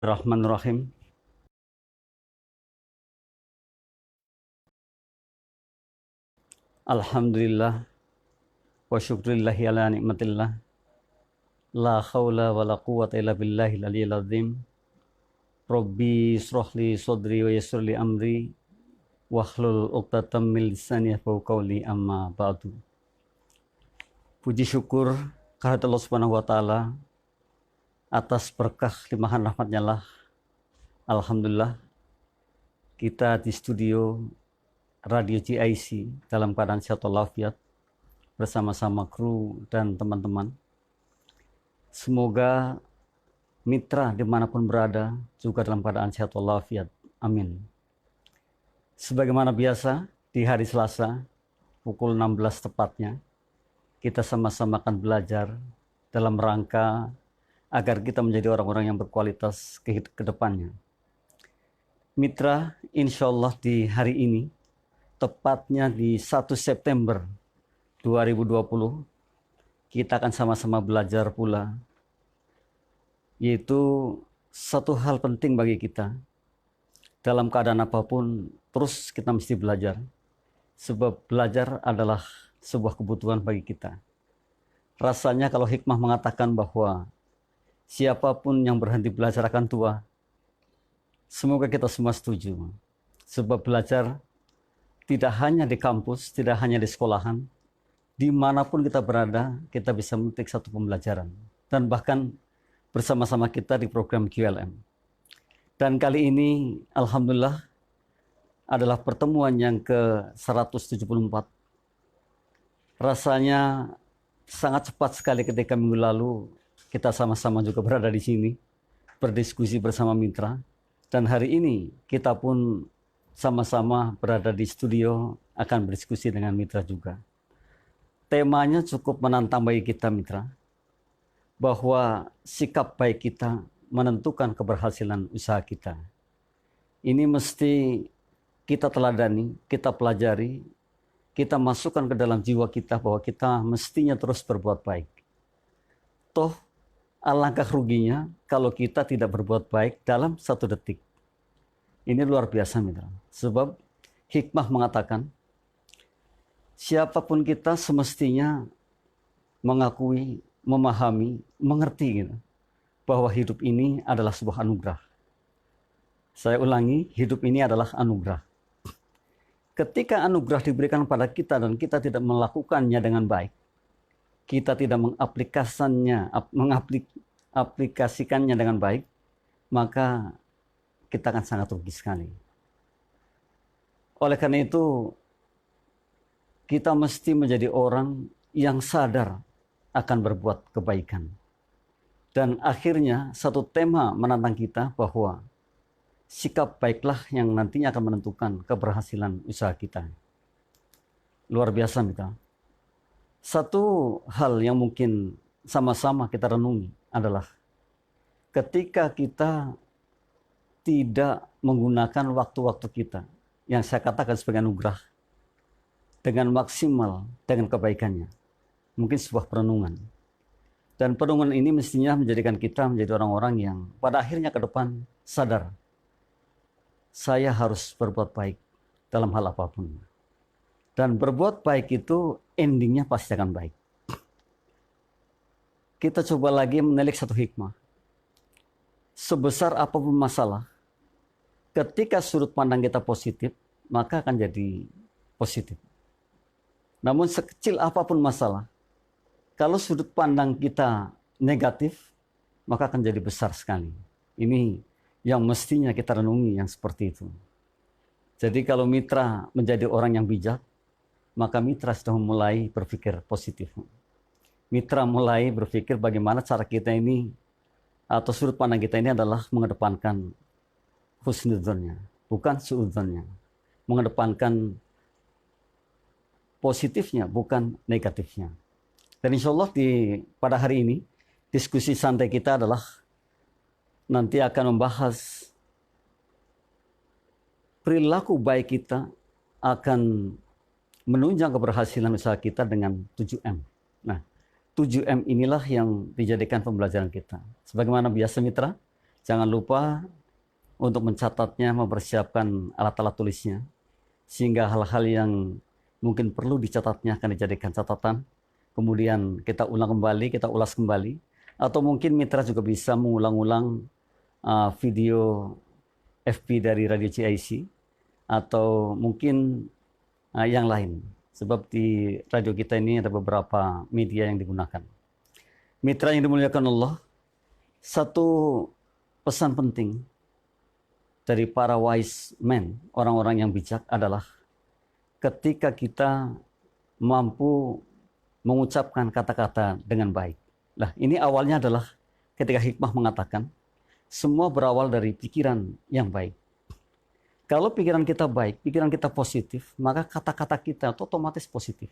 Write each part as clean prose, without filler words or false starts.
Bismillahirrahmanirrahim. Alhamdulillah wa syukrillahi ala nikmatillah. La khawla wa la quwwata illa billahil aliyyil azim. Rabbi shrahli sadri wa yassirli amri wahlul 'uqdatam min lisani yafqahu qawli, amma ba'du. Puji syukur kehadirat Allah Subhanahu wa taala atas berkah limpahan rahmat-Nya lah. Alhamdulillah kita di studio Radio GIC dalam keadaan sehat walafiat bersama-sama kru dan teman-teman. Semoga mitra dimanapun berada juga dalam keadaan sehat walafiat. Amin. Sebagaimana biasa di hari Selasa pukul 16 tepatnya kita sama-sama akan belajar dalam rangka agar kita menjadi orang-orang yang berkualitas ke depannya. Mitra, insya Allah di hari ini, tepatnya di 1 September 2020, kita akan sama-sama belajar pula, yaitu satu hal penting bagi kita. Dalam keadaan apapun, terus kita mesti belajar. Sebab belajar adalah sebuah kebutuhan bagi kita. Rasanya kalau hikmah mengatakan bahwa siapapun yang berhenti belajar akan tua. Semoga kita semua setuju. Sebab belajar tidak hanya di kampus, tidak hanya di sekolahan, dimanapun kita berada, kita bisa memetik satu pembelajaran. Dan bahkan bersama-sama kita di program QLM. Dan kali ini, Alhamdulillah, adalah pertemuan yang ke-174. Rasanya sangat cepat sekali ketika minggu lalu kita sama-sama juga berada di sini, berdiskusi bersama mitra. Dan hari ini kita pun sama-sama berada di studio akan berdiskusi dengan mitra juga. Temanya cukup menantang bagi kita mitra, bahwa sikap baik kita menentukan keberhasilan usaha kita. Ini mesti kita teladani, kita pelajari, kita masukkan ke dalam jiwa kita bahwa kita mestinya terus berbuat baik. Toh alangkah ruginya kalau kita tidak berbuat baik dalam 1 detik. Ini luar biasa mitra. Sebab hikmah mengatakan siapapun kita semestinya mengakui, memahami, mengerti gitu, bahwa hidup ini adalah sebuah anugerah. Saya ulangi, hidup ini adalah anugerah. Ketika anugerah diberikan pada kita dan kita tidak melakukannya dengan baik, kita tidak mengaplikasikannya dengan baik, maka kita akan sangat rugi sekali. Oleh karena itu, kita mesti menjadi orang yang sadar akan berbuat kebaikan. Dan akhirnya satu tema menantang kita bahwa sikap baiklah yang nantinya akan menentukan keberhasilan usaha kita. Luar biasa mitra. Satu hal yang mungkin sama-sama kita renungi adalah ketika kita tidak menggunakan waktu-waktu kita yang saya katakan sebagai anugerah dengan maksimal dengan kebaikannya. Mungkin sebuah perenungan. Dan perenungan ini mestinya menjadikan kita menjadi orang-orang yang pada akhirnya ke depan sadar. Saya harus berbuat baik dalam hal apapun. Dan berbuat baik itu endingnya pasti akan baik. Kita coba lagi menilik satu hikmah. Sebesar apapun masalah, ketika sudut pandang kita positif, maka akan jadi positif. Namun sekecil apapun masalah, kalau sudut pandang kita negatif, maka akan jadi besar sekali. Ini yang mestinya kita renungi yang seperti itu. Jadi kalau mitra menjadi orang yang bijak, maka mitra sudah mulai berpikir positif. Mitra mulai berpikir bagaimana cara kita ini atau sudut pandang kita ini adalah mengedepankan husnudzonnya, bukan suudzonnya. Mengedepankan positifnya, bukan negatifnya. Dan insya Allah pada hari ini, diskusi santai kita adalah nanti akan membahas perilaku baik kita akan menunjang keberhasilan usaha kita dengan 7M. Nah, 7M inilah yang dijadikan pembelajaran kita. Sebagaimana biasa mitra, Jangan lupa untuk mencatatnya, mempersiapkan alat-alat tulisnya, sehingga hal-hal yang mungkin perlu dicatatnya akan dijadikan catatan. Kemudian kita ulang kembali, kita ulas kembali. Atau mungkin mitra juga bisa mengulang-ulang video FB dari Radio CIC, atau mungkin yang lain. Sebab di radio kita ini ada beberapa media yang digunakan. Mitra yang dimuliakan Allah, satu pesan penting dari para wise men, orang-orang yang bijak adalah ketika kita mampu mengucapkan kata-kata dengan baik. Nah, ini awalnya adalah ketika hikmah mengatakan, semua berawal dari pikiran yang baik. Kalau pikiran kita baik, pikiran kita positif, maka kata-kata kita otomatis positif.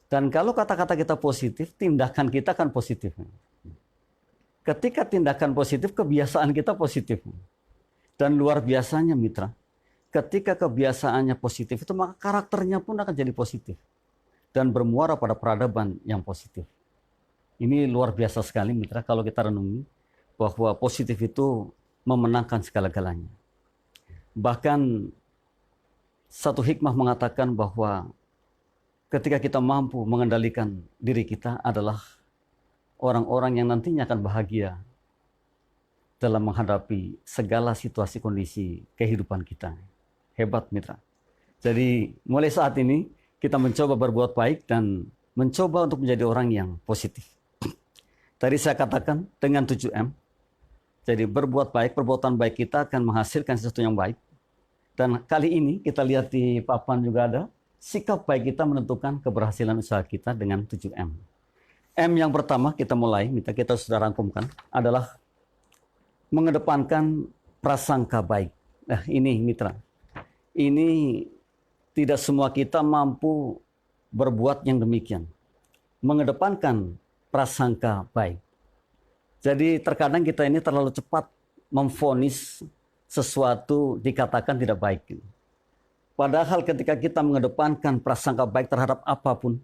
Dan kalau kata-kata kita positif, tindakan kita akan positif. Ketika tindakan positif, kebiasaan kita positif. Dan luar biasanya mitra, ketika kebiasaannya positif itu, maka karakternya pun akan jadi positif. Dan bermuara pada peradaban yang positif. Ini luar biasa sekali mitra kalau kita renungi, bahwa positif itu memenangkan segala-galanya. Bahkan satu hikmah mengatakan bahwa ketika kita mampu mengendalikan diri kita adalah orang-orang yang nantinya akan bahagia dalam menghadapi segala situasi kondisi kehidupan kita. Hebat mitra. Jadi mulai saat ini kita mencoba berbuat baik dan mencoba untuk menjadi orang yang positif. Tadi saya katakan dengan 7M. Jadi berbuat baik, perbuatan baik kita akan menghasilkan sesuatu yang baik. Dan kali ini kita lihat di papan juga ada, sikap baik kita menentukan keberhasilan usaha kita dengan 7M. M yang pertama kita mulai, kita sudah rangkumkan, adalah mengedepankan prasangka baik. Nah ini mitra, ini tidak semua kita mampu berbuat yang demikian. Mengedepankan prasangka baik. Jadi terkadang kita ini terlalu cepat memvonis sesuatu dikatakan tidak baik. Padahal ketika kita mengedepankan prasangka baik terhadap apapun,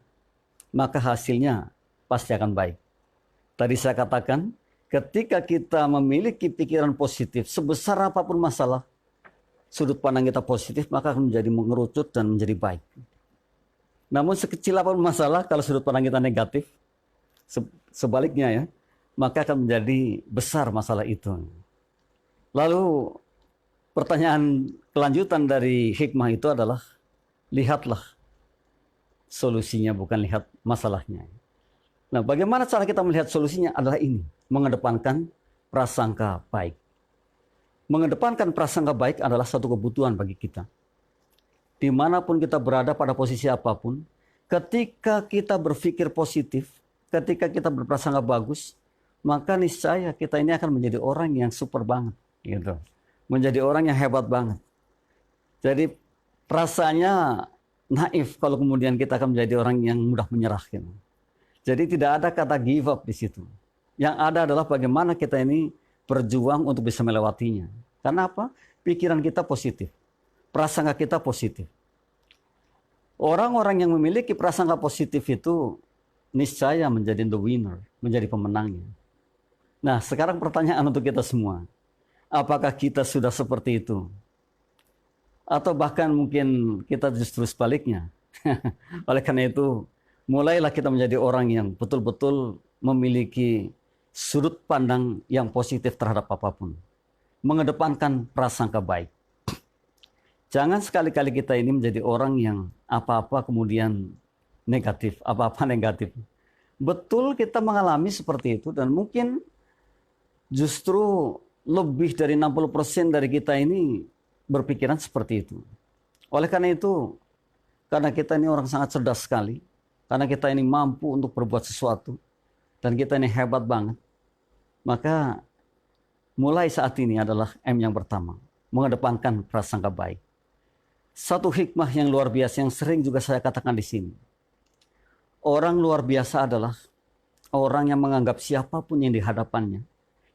maka hasilnya pasti akan baik. Tadi saya katakan, ketika kita memiliki pikiran positif, sebesar apapun masalah, sudut pandang kita positif, maka akan menjadi mengerucut dan menjadi baik. Namun sekecil apapun masalah, kalau sudut pandang kita negatif, sebaliknya ya, maka akan menjadi besar masalah itu. Lalu pertanyaan kelanjutan dari hikmah itu adalah, lihatlah solusinya, bukan lihat masalahnya. Nah, bagaimana cara kita melihat solusinya adalah ini, mengedepankan prasangka baik. Mengedepankan prasangka baik adalah satu kebutuhan bagi kita. Dimanapun kita berada pada posisi apapun, ketika kita berpikir positif, ketika kita berprasangka bagus, maka niscaya kita ini akan menjadi orang yang super banget. Gitu. Menjadi orang yang hebat banget. Jadi rasanya naif kalau kemudian kita akan menjadi orang yang mudah menyerah. Gitu. Jadi tidak ada kata give up di situ. Yang ada adalah bagaimana kita ini berjuang untuk bisa melewatinya. Karena apa? Pikiran kita positif. Prasangka kita positif. Orang-orang yang memiliki prasangka positif itu niscaya menjadi the winner, menjadi pemenangnya. Nah, sekarang pertanyaan untuk kita semua. Apakah kita sudah seperti itu? Atau bahkan mungkin kita justru sebaliknya. Oleh karena itu, mulailah kita menjadi orang yang betul-betul memiliki sudut pandang yang positif terhadap apapun. Mengedepankan prasangka baik. Jangan sekali-kali kita ini menjadi orang yang apa-apa kemudian negatif, apa-apa negatif. Betul kita mengalami seperti itu dan mungkin justru lebih dari 60% dari kita ini berpikiran seperti itu. Oleh karena itu, karena kita ini orang sangat cerdas sekali, karena kita ini mampu untuk berbuat sesuatu, dan kita ini hebat banget, maka mulai saat ini adalah M yang pertama, mengedepankan prasangka baik. Satu hikmah yang luar biasa yang sering juga saya katakan di sini. Orang luar biasa adalah orang yang menganggap siapapun yang di hadapannya,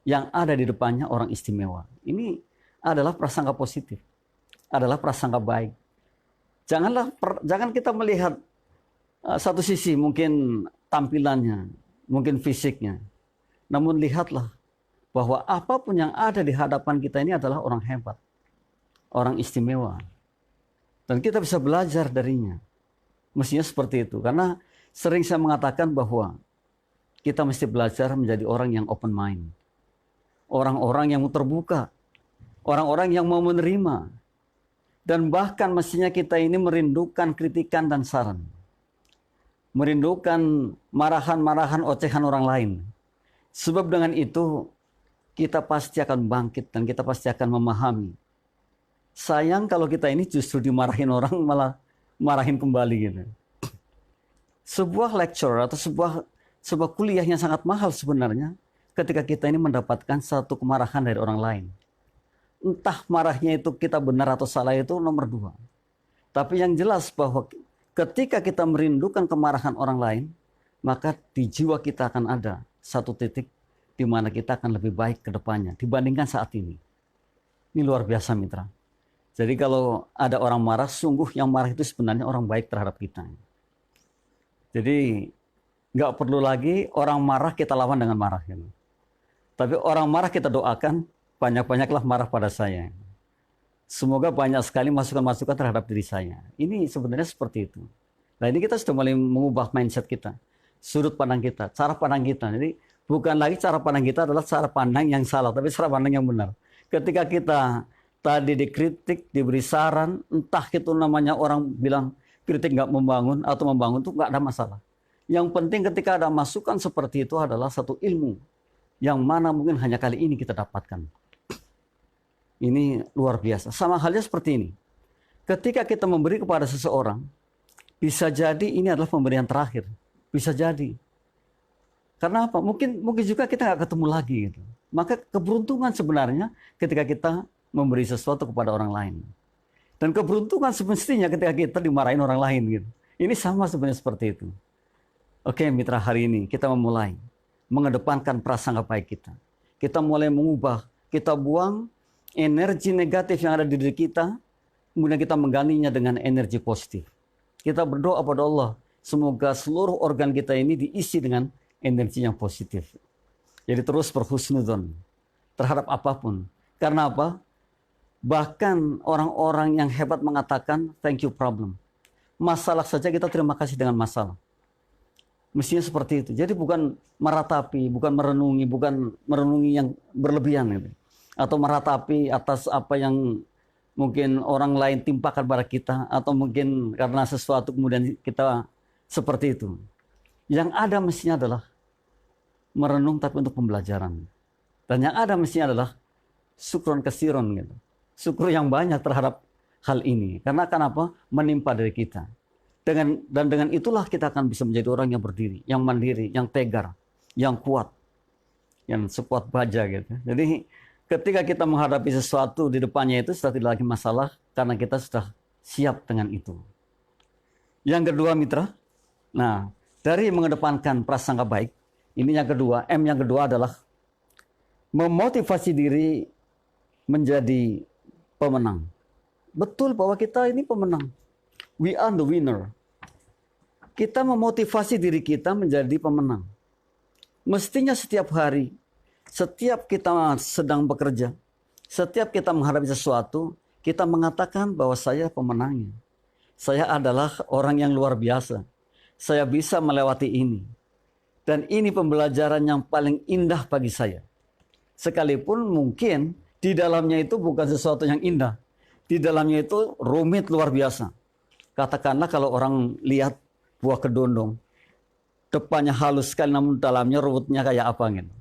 yang ada di depannya orang istimewa. Ini adalah prasangka positif, adalah prasangka baik. Jangan kita melihat satu sisi mungkin tampilannya, mungkin fisiknya. Namun lihatlah bahwa apapun yang ada di hadapan kita ini adalah orang hebat, orang istimewa. Dan kita bisa belajar darinya. Mestinya seperti itu. Karena sering saya mengatakan bahwa kita mesti belajar menjadi orang yang open mind. Orang-orang yang terbuka. Orang-orang yang mau menerima. Dan bahkan mestinya kita ini merindukan kritikan dan saran. Merindukan marahan-marahan ocehan orang lain. Sebab dengan itu kita pasti akan bangkit dan kita pasti akan memahami. Sayang kalau kita ini justru dimarahin orang malah marahin kembali gitu. Sebuah lecture atau sebuah kuliah yang sangat mahal sebenarnya ketika kita ini mendapatkan satu kemarahan dari orang lain. Entah marahnya itu kita benar atau salah itu nomor 2. Tapi yang jelas bahwa ketika kita merindukan kemarahan orang lain, maka di jiwa kita akan ada satu titik di mana kita akan lebih baik ke depannya dibandingkan saat ini. Ini luar biasa mitra. Jadi kalau ada orang marah, sungguh yang marah itu sebenarnya orang baik terhadap kita. Jadi nggak perlu lagi orang marah kita lawan dengan marah. Gitu. Tapi orang marah kita doakan, banyak-banyaklah marah pada saya. Semoga banyak sekali masukan-masukan terhadap diri saya. Ini sebenarnya seperti itu. Nah ini kita sudah mulai mengubah mindset kita. Sudut pandang kita, cara pandang kita. Jadi bukan lagi cara pandang kita adalah cara pandang yang salah, tapi cara pandang yang benar. Ketika kita tadi dikritik, diberi saran, entah itu namanya orang bilang kritik nggak membangun atau membangun, itu nggak ada masalah. Yang penting ketika ada masukan seperti itu adalah satu ilmu yang mana mungkin hanya kali ini kita dapatkan. Ini luar biasa. Sama halnya seperti ini. Ketika kita memberi kepada seseorang, bisa jadi ini adalah pemberian terakhir. Bisa jadi. Karena apa? Mungkin juga kita nggak ketemu lagi. Gitu. Maka keberuntungan sebenarnya ketika kita memberi sesuatu kepada orang lain. Dan keberuntungan semestinya ketika kita dimarahin orang lain. Gitu. Ini sama sebenarnya seperti itu. Oke mitra, hari ini kita memulai mengedepankan prasangka baik kita. Kita mulai mengubah, kita buang energi negatif yang ada di diri kita, kemudian kita menggantinya dengan energi positif. Kita berdoa pada Allah, semoga seluruh organ kita ini diisi dengan energi yang positif. Jadi terus berhusnudzon terhadap apapun. Karena apa? Bahkan orang-orang yang hebat mengatakan thank you problem. Masalah saja kita terima kasih dengan masalah. Mestinya seperti itu. Jadi bukan meratapi, bukan merenungi yang berlebihan gitu. Atau meratapi atas apa yang mungkin orang lain timpakan pada kita, atau mungkin karena sesuatu kemudian kita seperti itu. Yang ada mestinya adalah merenung tapi untuk pembelajaran. Dan yang ada mestinya adalah syukron kesiron gitu. Syukur yang banyak terhadap hal ini. Karena kenapa? Menimpa dari kita. Dengan itulah kita akan bisa menjadi orang yang berdiri, yang mandiri, yang tegar, yang kuat, yang sekuat baja gitu. Jadi ketika kita menghadapi sesuatu di depannya itu sudah tidak lagi masalah karena kita sudah siap dengan itu. Yang kedua mitra, nah dari mengedepankan prasangka baik, ini yang kedua, M yang kedua adalah memotivasi diri menjadi pemenang. Betul bahwa kita ini pemenang. We are the winner. Kita memotivasi diri kita menjadi pemenang. Mestinya setiap hari, setiap kita sedang bekerja, setiap kita menghadapi sesuatu, kita mengatakan bahwa saya pemenangnya. Saya adalah orang yang luar biasa. Saya bisa melewati ini. Dan ini pembelajaran yang paling indah bagi saya. Sekalipun mungkin di dalamnya itu bukan sesuatu yang indah. Di dalamnya itu rumit luar biasa. Katakanlah kalau orang lihat buah kedondong, depannya halus sekali namun dalamnya ruwetnya kayak apa gitu.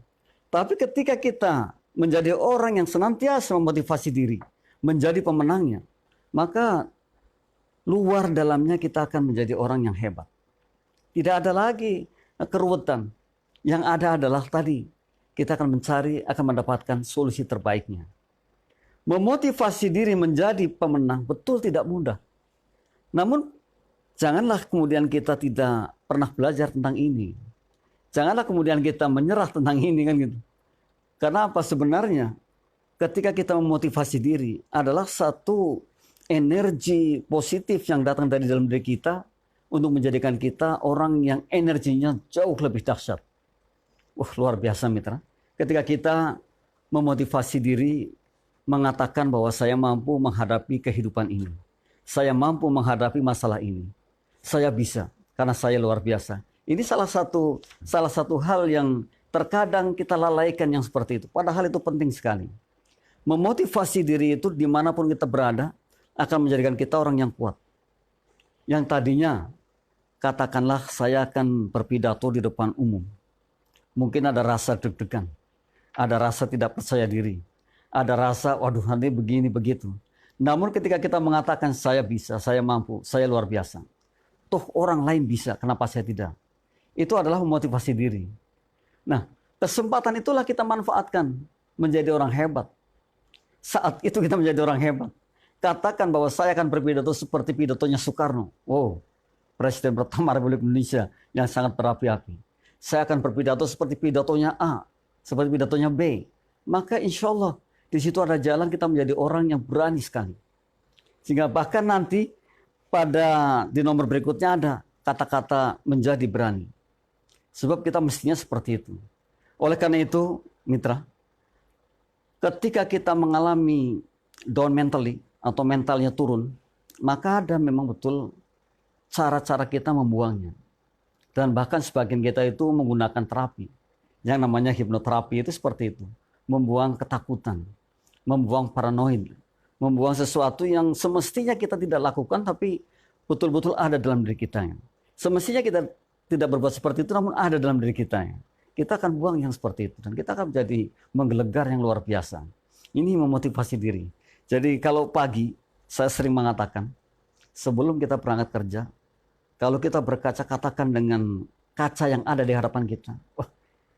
Tapi ketika kita menjadi orang yang senantiasa memotivasi diri, menjadi pemenangnya, maka luar dalamnya kita akan menjadi orang yang hebat. Tidak ada lagi keruwetan. Yang ada adalah tadi, kita akan mencari, akan mendapatkan solusi terbaiknya. Memotivasi diri menjadi pemenang betul tidak mudah. Namun janganlah kemudian kita tidak pernah belajar tentang ini. Janganlah kemudian kita menyerah tentang ini kan gitu. Karena apa sebenarnya? Ketika kita memotivasi diri adalah satu energi positif yang datang dari dalam diri kita untuk menjadikan kita orang yang energinya jauh lebih dahsyat. Wah, luar biasa mitra. Ketika kita memotivasi diri mengatakan bahwa saya mampu menghadapi kehidupan ini. Saya mampu menghadapi masalah ini. Saya bisa karena saya luar biasa. Ini salah satu hal yang terkadang kita lalaikan yang seperti itu. Padahal itu penting sekali. Memotivasi diri itu dimanapun kita berada akan menjadikan kita orang yang kuat. Yang tadinya katakanlah saya akan berpidato di depan umum. Mungkin ada rasa deg-degan. Ada rasa tidak percaya diri. Ada rasa, waduh nanti begini, begitu. Namun ketika kita mengatakan saya bisa, saya mampu, saya luar biasa. Toh orang lain bisa, kenapa saya tidak? Itu adalah memotivasi diri. Nah, kesempatan itulah kita manfaatkan menjadi orang hebat. Saat itu kita menjadi orang hebat. Katakan bahwa saya akan berpidato seperti pidatonya Soekarno. Wow, Presiden pertama Republik Indonesia yang sangat berapi-api. Saya akan berpidato seperti pidatonya A, seperti pidatonya B. Maka insya Allah di situ ada jalan kita menjadi orang yang berani sekali. Sehingga bahkan nanti di nomor berikutnya ada kata-kata menjadi berani. Sebab kita mestinya seperti itu. Oleh karena itu, mitra, ketika kita mengalami down mentally atau mentalnya turun, maka ada memang betul cara-cara kita membuangnya. Dan bahkan sebagian kita itu menggunakan terapi. Yang namanya hipnoterapi itu seperti itu. Membuang ketakutan, membuang paranoid, membuang sesuatu yang semestinya kita tidak lakukan tapi betul-betul ada dalam diri kita. Semestinya kita tidak berbuat seperti itu namun ada dalam diri kita. Kita akan buang yang seperti itu dan kita akan menjadi menggelegar yang luar biasa. Ini memotivasi diri. Jadi kalau pagi saya sering mengatakan sebelum kita berangkat kerja, kalau kita berkaca katakan dengan kaca yang ada di hadapan kita, wah,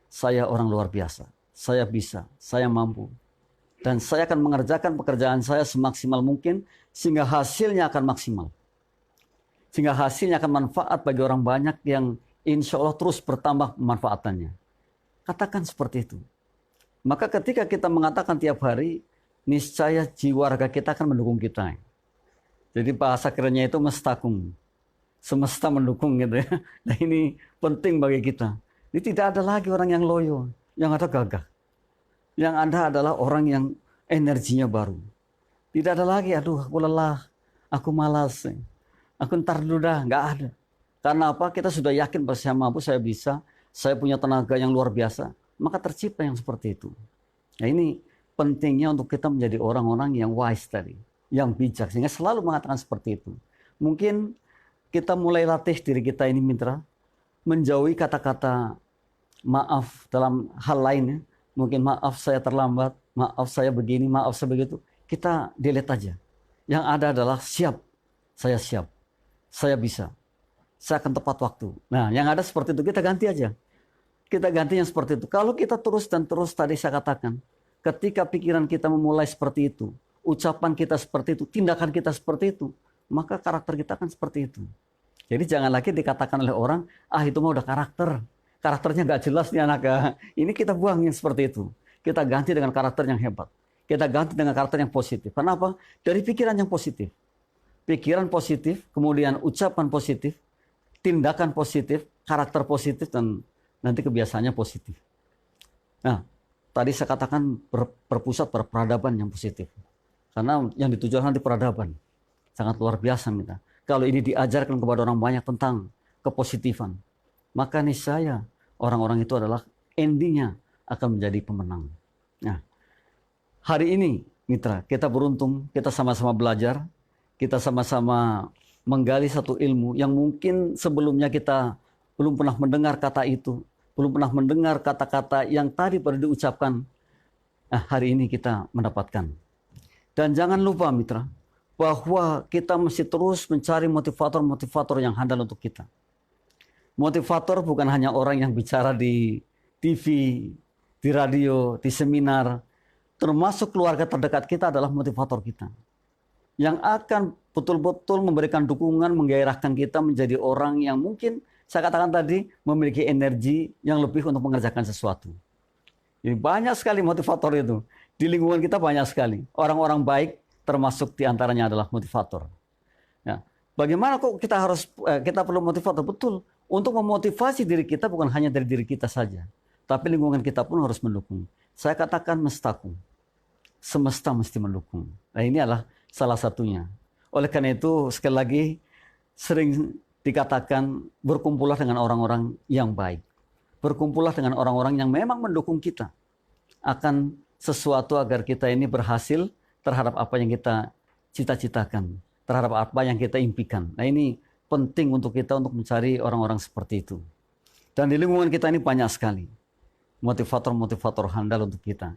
saya orang luar biasa, saya bisa, saya mampu. Dan saya akan mengerjakan pekerjaan saya semaksimal mungkin sehingga hasilnya akan maksimal. Sehingga hasilnya akan manfaat bagi orang banyak yang insya Allah terus bertambah manfaatannya. Katakan seperti itu. Maka ketika kita mengatakan tiap hari, niscaya jiwa raga kita akan mendukung kita. Jadi bahasa kerennya itu mestakung. Semesta mendukung gitu ya. Nah ini penting bagi kita. Ini tidak ada lagi orang yang loyo, yang ada gagah. Yang ada adalah orang yang energinya baru. Tidak ada lagi, aduh aku lelah, aku malas, aku ntar dulu dah, nggak ada. Karena apa? Kita sudah yakin bahwa saya mampu, saya bisa, saya punya tenaga yang luar biasa. Maka tercipta yang seperti itu. Nah ini pentingnya untuk kita menjadi orang-orang yang wise tadi, yang bijak. Sehingga selalu mengatakan seperti itu. Mungkin kita mulai latih diri kita ini mitra, menjauhi kata-kata maaf dalam hal lainnya. Mungkin maaf saya terlambat, maaf saya begini, maaf saya begitu. Kita delete aja. Yang ada adalah siap, saya bisa, saya akan tepat waktu. Nah yang ada seperti itu kita ganti aja. Kita ganti yang seperti itu. Kalau kita terus dan terus tadi saya katakan, ketika pikiran kita memulai seperti itu, ucapan kita seperti itu, tindakan kita seperti itu, maka karakter kita akan seperti itu. Jadi jangan lagi dikatakan oleh orang, itu mah udah karakter. Karakternya nggak jelas nih anak. Ini kita buang yang seperti itu. Kita ganti dengan karakter yang hebat. Kita ganti dengan karakter yang positif. Kenapa? Dari pikiran yang positif. Pikiran positif, kemudian ucapan positif, tindakan positif, karakter positif, dan nanti kebiasaannya positif. Nah, tadi saya katakan berpusat pada peradaban yang positif. Karena yang ditujukan nanti peradaban. Sangat luar biasa minta. Kalau ini diajarkan kepada orang banyak tentang kepositifan, maka niscaya orang-orang itu adalah endingnya akan menjadi pemenang. Nah, hari ini mitra, kita beruntung, kita sama-sama belajar, kita sama-sama menggali satu ilmu yang mungkin sebelumnya kita belum pernah mendengar kata itu, belum pernah mendengar kata-kata yang tadi baru diucapkan. Nah, hari ini kita mendapatkan. Dan jangan lupa mitra, bahwa kita mesti terus mencari motivator-motivator yang handal untuk kita. Motivator bukan hanya orang yang bicara di TV, di radio, di seminar. Termasuk keluarga terdekat kita adalah motivator kita. Yang akan betul-betul memberikan dukungan, menggairahkan kita menjadi orang yang mungkin, saya katakan tadi, memiliki energi yang lebih untuk mengerjakan sesuatu. Jadi banyak sekali motivator itu. Di lingkungan kita banyak sekali. Orang-orang baik termasuk diantaranya adalah motivator. Ya. Bagaimana kok kita perlu motivator? Betul. Untuk memotivasi diri kita bukan hanya dari diri kita saja. Tapi lingkungan kita pun harus mendukung. Saya katakan mestaku. Semesta mesti mendukung. Nah, ini adalah salah satunya. Oleh karena itu, sekali lagi, sering dikatakan berkumpullah dengan orang-orang yang baik. Berkumpullah dengan orang-orang yang memang mendukung kita akan sesuatu agar kita ini berhasil terhadap apa yang kita cita-citakan, terhadap apa yang kita impikan. Nah, ini penting untuk kita untuk mencari orang-orang seperti itu. Dan di lingkungan kita ini banyak sekali motivator-motivator handal untuk kita.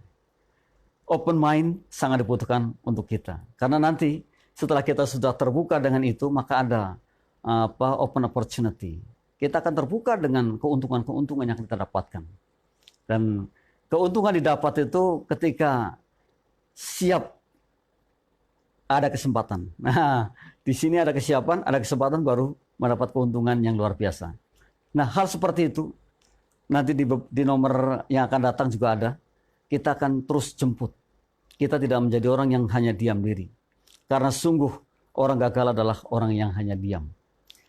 Open mind sangat dibutuhkan untuk kita. Karena nanti setelah kita sudah terbuka dengan itu, maka ada open opportunity. Kita akan terbuka dengan keuntungan-keuntungan yang kita dapatkan. Dan keuntungan didapat itu ketika siap ada kesempatan. Nah, di sini ada kesiapan, ada kesempatan baru mendapat keuntungan yang luar biasa. Nah, hal seperti itu nanti di nomor yang akan datang juga ada. Kita akan terus jemput. Kita tidak menjadi orang yang hanya diam diri. Karena sungguh orang gagal adalah orang yang hanya diam.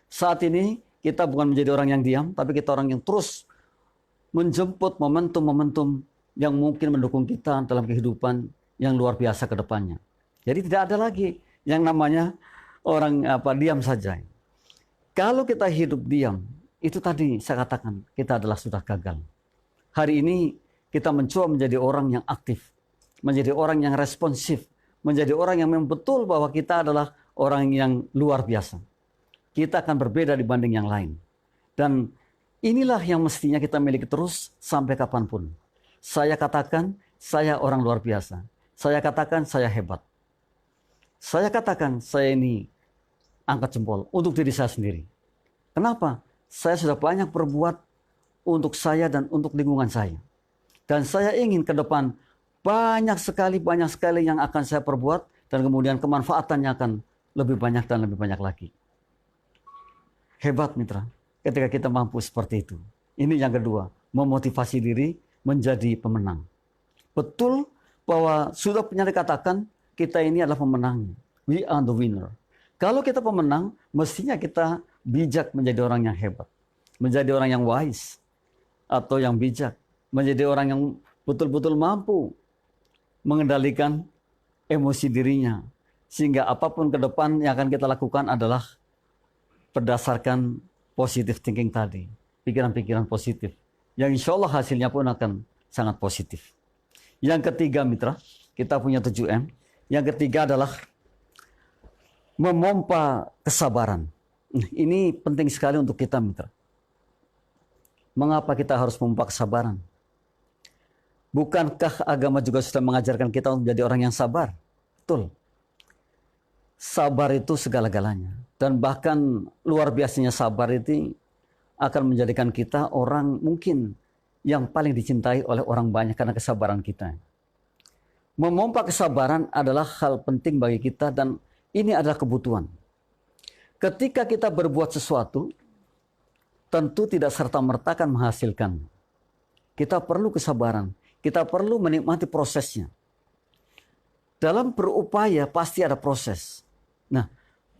Saat ini kita bukan menjadi orang yang diam, tapi kita orang yang terus menjemput momentum-momentum yang mungkin mendukung kita dalam kehidupan yang luar biasa ke depannya. Jadi tidak ada lagi yang namanya orang diam saja. Kalau kita hidup diam, itu tadi saya katakan kita adalah sudah gagal. Hari ini kita mencoba menjadi orang yang aktif, menjadi orang yang responsif, menjadi orang yang memang betul bahwa kita adalah orang yang luar biasa. Kita akan berbeda dibanding yang lain. Dan inilah yang mestinya kita miliki terus sampai kapanpun. Saya katakan saya orang luar biasa. Saya katakan saya hebat. Saya katakan saya ini angkat jempol untuk diri saya sendiri. Kenapa? Saya sudah banyak berbuat untuk saya dan untuk lingkungan saya. Dan saya ingin ke depan banyak sekali yang akan saya perbuat dan kemudian kemanfaatannya akan lebih banyak dan lebih banyak lagi. Hebat mitra, ketika kita mampu seperti itu. Ini yang kedua, memotivasi diri menjadi pemenang. Betul bahwa sudah pernah dikatakan kita ini adalah pemenang. We are the winner. Kalau kita pemenang, mestinya kita bijak menjadi orang yang hebat. Menjadi orang yang wise atau yang bijak. Menjadi orang yang betul-betul mampu mengendalikan emosi dirinya. Sehingga apapun ke depan yang akan kita lakukan adalah berdasarkan positive thinking tadi. Pikiran-pikiran positif. Yang insya Allah hasilnya pun akan sangat positif. Yang ketiga mitra, kita punya 7M. Yang ketiga adalah memompa kesabaran. Ini penting sekali untuk kita mitra. Mengapa kita harus memompa kesabaran? Bukankah agama juga sudah mengajarkan kita untuk menjadi orang yang sabar? Betul. Sabar itu segala-galanya. Dan bahkan luar biasanya sabar itu akan menjadikan kita orang mungkin yang paling dicintai oleh orang banyak karena kesabaran kita. Memompa kesabaran adalah hal penting bagi kita dan ini adalah kebutuhan. Ketika kita berbuat sesuatu, tentu tidak serta-merta akan menghasilkan. Kita perlu kesabaran. Kita perlu menikmati prosesnya. Dalam berupaya pasti ada proses. Nah,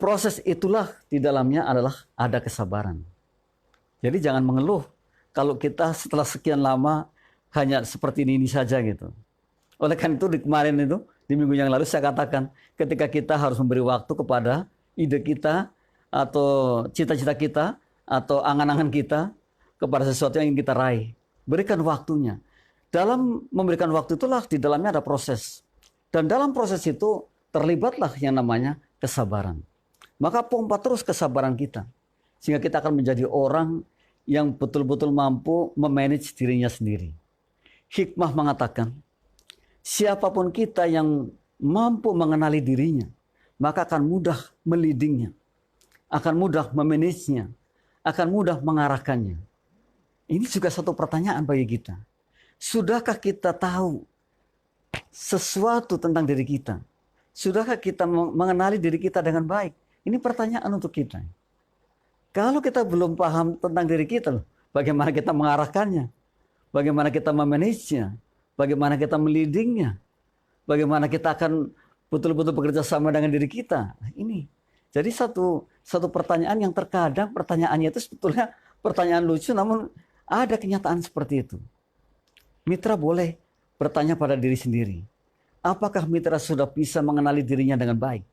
proses itulah di dalamnya adalah ada kesabaran. Jadi jangan mengeluh kalau kita setelah sekian lama hanya seperti ini saja gitu. Oleh karena itu kemarin itu, di minggu yang lalu saya katakan ketika kita harus memberi waktu kepada ide kita atau cita-cita kita atau angan-angan kita kepada sesuatu yang ingin kita raih. Berikan waktunya. Dalam memberikan waktu itulah di dalamnya ada proses. Dan dalam proses itu terlibatlah yang namanya kesabaran. Maka pompa terus kesabaran kita. Sehingga kita akan menjadi orang yang betul-betul mampu memanage dirinya sendiri. Hikmah mengatakan, siapapun kita yang mampu mengenali dirinya, maka akan mudah melidingnya, akan mudah memanagenya, akan mudah mengarahkannya. Ini juga satu pertanyaan bagi kita. Sudahkah kita tahu sesuatu tentang diri kita? Sudahkah kita mengenali diri kita dengan baik? Ini pertanyaan untuk kita. Kalau kita belum paham tentang diri kita, bagaimana kita mengarahkannya? Bagaimana kita memanagenya? Bagaimana kita melidingnya? Bagaimana kita akan betul-betul bekerja sama dengan diri kita? Nah, ini. Jadi satu pertanyaan yang terkadang pertanyaannya itu sebetulnya pertanyaan lucu, namun ada kenyataan seperti itu. Mitra boleh bertanya pada diri sendiri, apakah mitra sudah bisa mengenali dirinya dengan baik?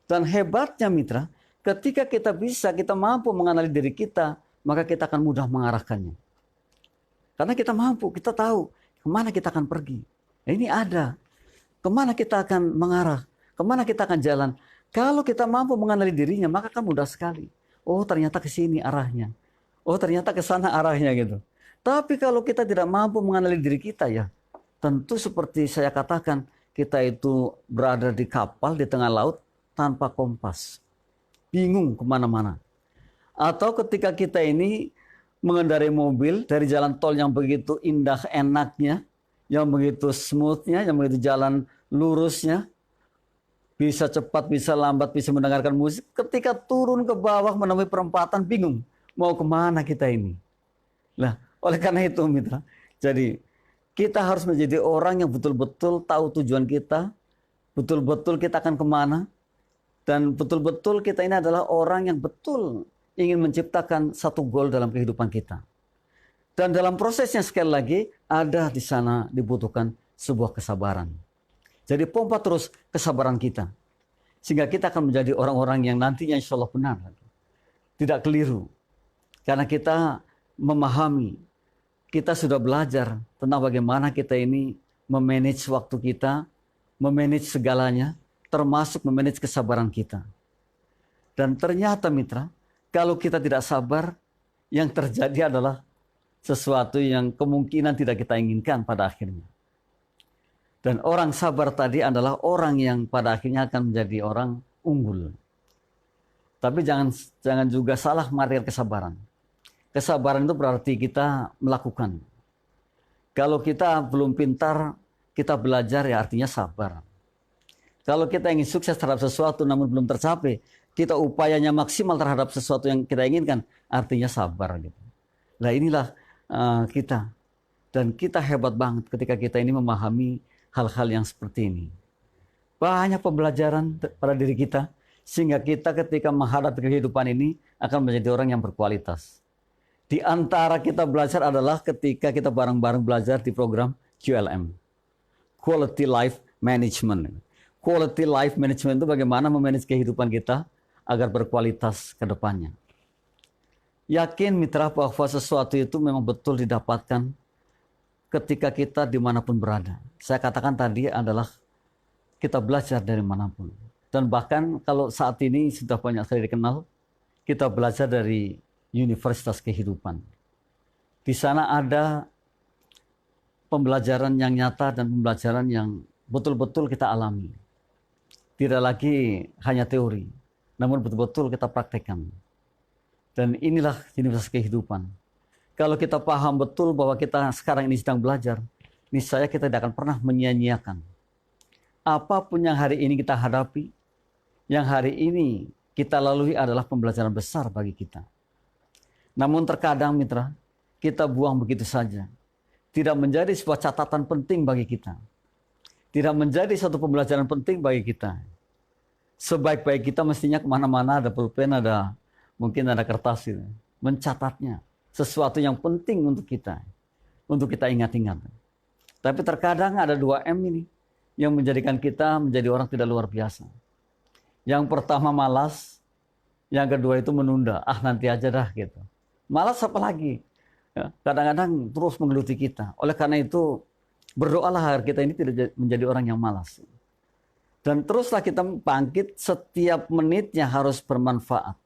Dan hebatnya mitra, ketika kita mampu mengenali diri kita, maka kita akan mudah mengarahkannya. Karena kita mampu, kita tahu kemana kita akan pergi. Nah, ini ada, kemana kita akan mengarah, kemana kita akan jalan. Kalau kita mampu mengenali dirinya, maka akan mudah sekali. Oh, ternyata ke sini arahnya. Oh, ternyata ke sana arahnya gitu. Tapi kalau kita tidak mampu mengenali diri kita, ya tentu seperti saya katakan, kita itu berada di kapal di tengah laut tanpa kompas. Bingung kemana-mana. Atau ketika kita ini mengendarai mobil dari jalan tol yang begitu indah enaknya, yang begitu smoothnya, yang begitu jalan lurusnya, bisa cepat, bisa lambat, bisa mendengarkan musik. Ketika turun ke bawah menemui perempatan, bingung mau kemana kita ini. Nah, oleh karena itu mitra, jadi kita harus menjadi orang yang betul-betul tahu tujuan kita, betul-betul kita akan kemana, dan betul-betul kita ini adalah orang yang betul ingin menciptakan satu goal dalam kehidupan kita. Dan dalam prosesnya sekali lagi, ada di sana dibutuhkan sebuah kesabaran. Jadi pompa terus kesabaran kita. Sehingga kita akan menjadi orang-orang yang nantinya insya Allah benar. Tidak keliru. Karena kita memahami, kita sudah belajar tentang bagaimana kita ini memanage waktu kita, memanage segalanya, termasuk memanage kesabaran kita. Dan ternyata mitra, kalau kita tidak sabar, yang terjadi adalah sesuatu yang kemungkinan tidak kita inginkan pada akhirnya. Dan orang sabar tadi adalah orang yang pada akhirnya akan menjadi orang unggul. Tapi jangan juga salah mengartikan kesabaran. Kesabaran itu berarti kita melakukan. Kalau kita belum pintar, kita belajar ya artinya sabar. Kalau kita ingin sukses terhadap sesuatu namun belum tercapai, kita upayanya maksimal terhadap sesuatu yang kita inginkan, artinya sabar. Gitu. Nah inilah kita. Dan kita hebat banget ketika kita ini memahami hal-hal yang seperti ini. Banyak pembelajaran pada diri kita, sehingga kita ketika menghadapi kehidupan ini akan menjadi orang yang berkualitas. Di antara kita belajar adalah ketika kita bareng-bareng belajar di program QLM. Quality Life Management. Quality Life Management itu bagaimana memanage kehidupan kita agar berkualitas ke depannya. Yakin mitra bahwa sesuatu itu memang betul didapatkan ketika kita dimanapun berada. Saya katakan tadi adalah kita belajar dari manapun. Dan bahkan kalau saat ini sudah banyak sekali dikenal, kita belajar dari Universitas Kehidupan. Di sana ada pembelajaran yang nyata dan pembelajaran yang betul-betul kita alami. Tidak lagi hanya teori, namun betul-betul kita praktekkan. Dan inilah Universitas Kehidupan. Kalau kita paham betul bahwa kita sekarang ini sedang belajar, niscaya kita tidak akan pernah menyia-nyiakan. Apapun yang hari ini kita hadapi, yang hari ini kita lalui adalah pembelajaran besar bagi kita. Namun terkadang mitra, kita buang begitu saja. Tidak menjadi sebuah catatan penting bagi kita. Tidak menjadi satu pembelajaran penting bagi kita. Sebaik-baik kita mestinya kemana-mana ada pulpen, mungkin ada kertas itu. Mencatatnya. Sesuatu yang penting untuk kita ingat-ingat. Tapi terkadang ada 2M ini yang menjadikan kita menjadi orang tidak luar biasa. Yang pertama malas, yang kedua itu menunda. Nanti aja dah gitu. Malas apa lagi? Ya, kadang-kadang terus menggeluti kita. Oleh karena itu berdoalah agar kita ini tidak menjadi orang yang malas. Dan teruslah kita bangkit, setiap menitnya harus bermanfaat.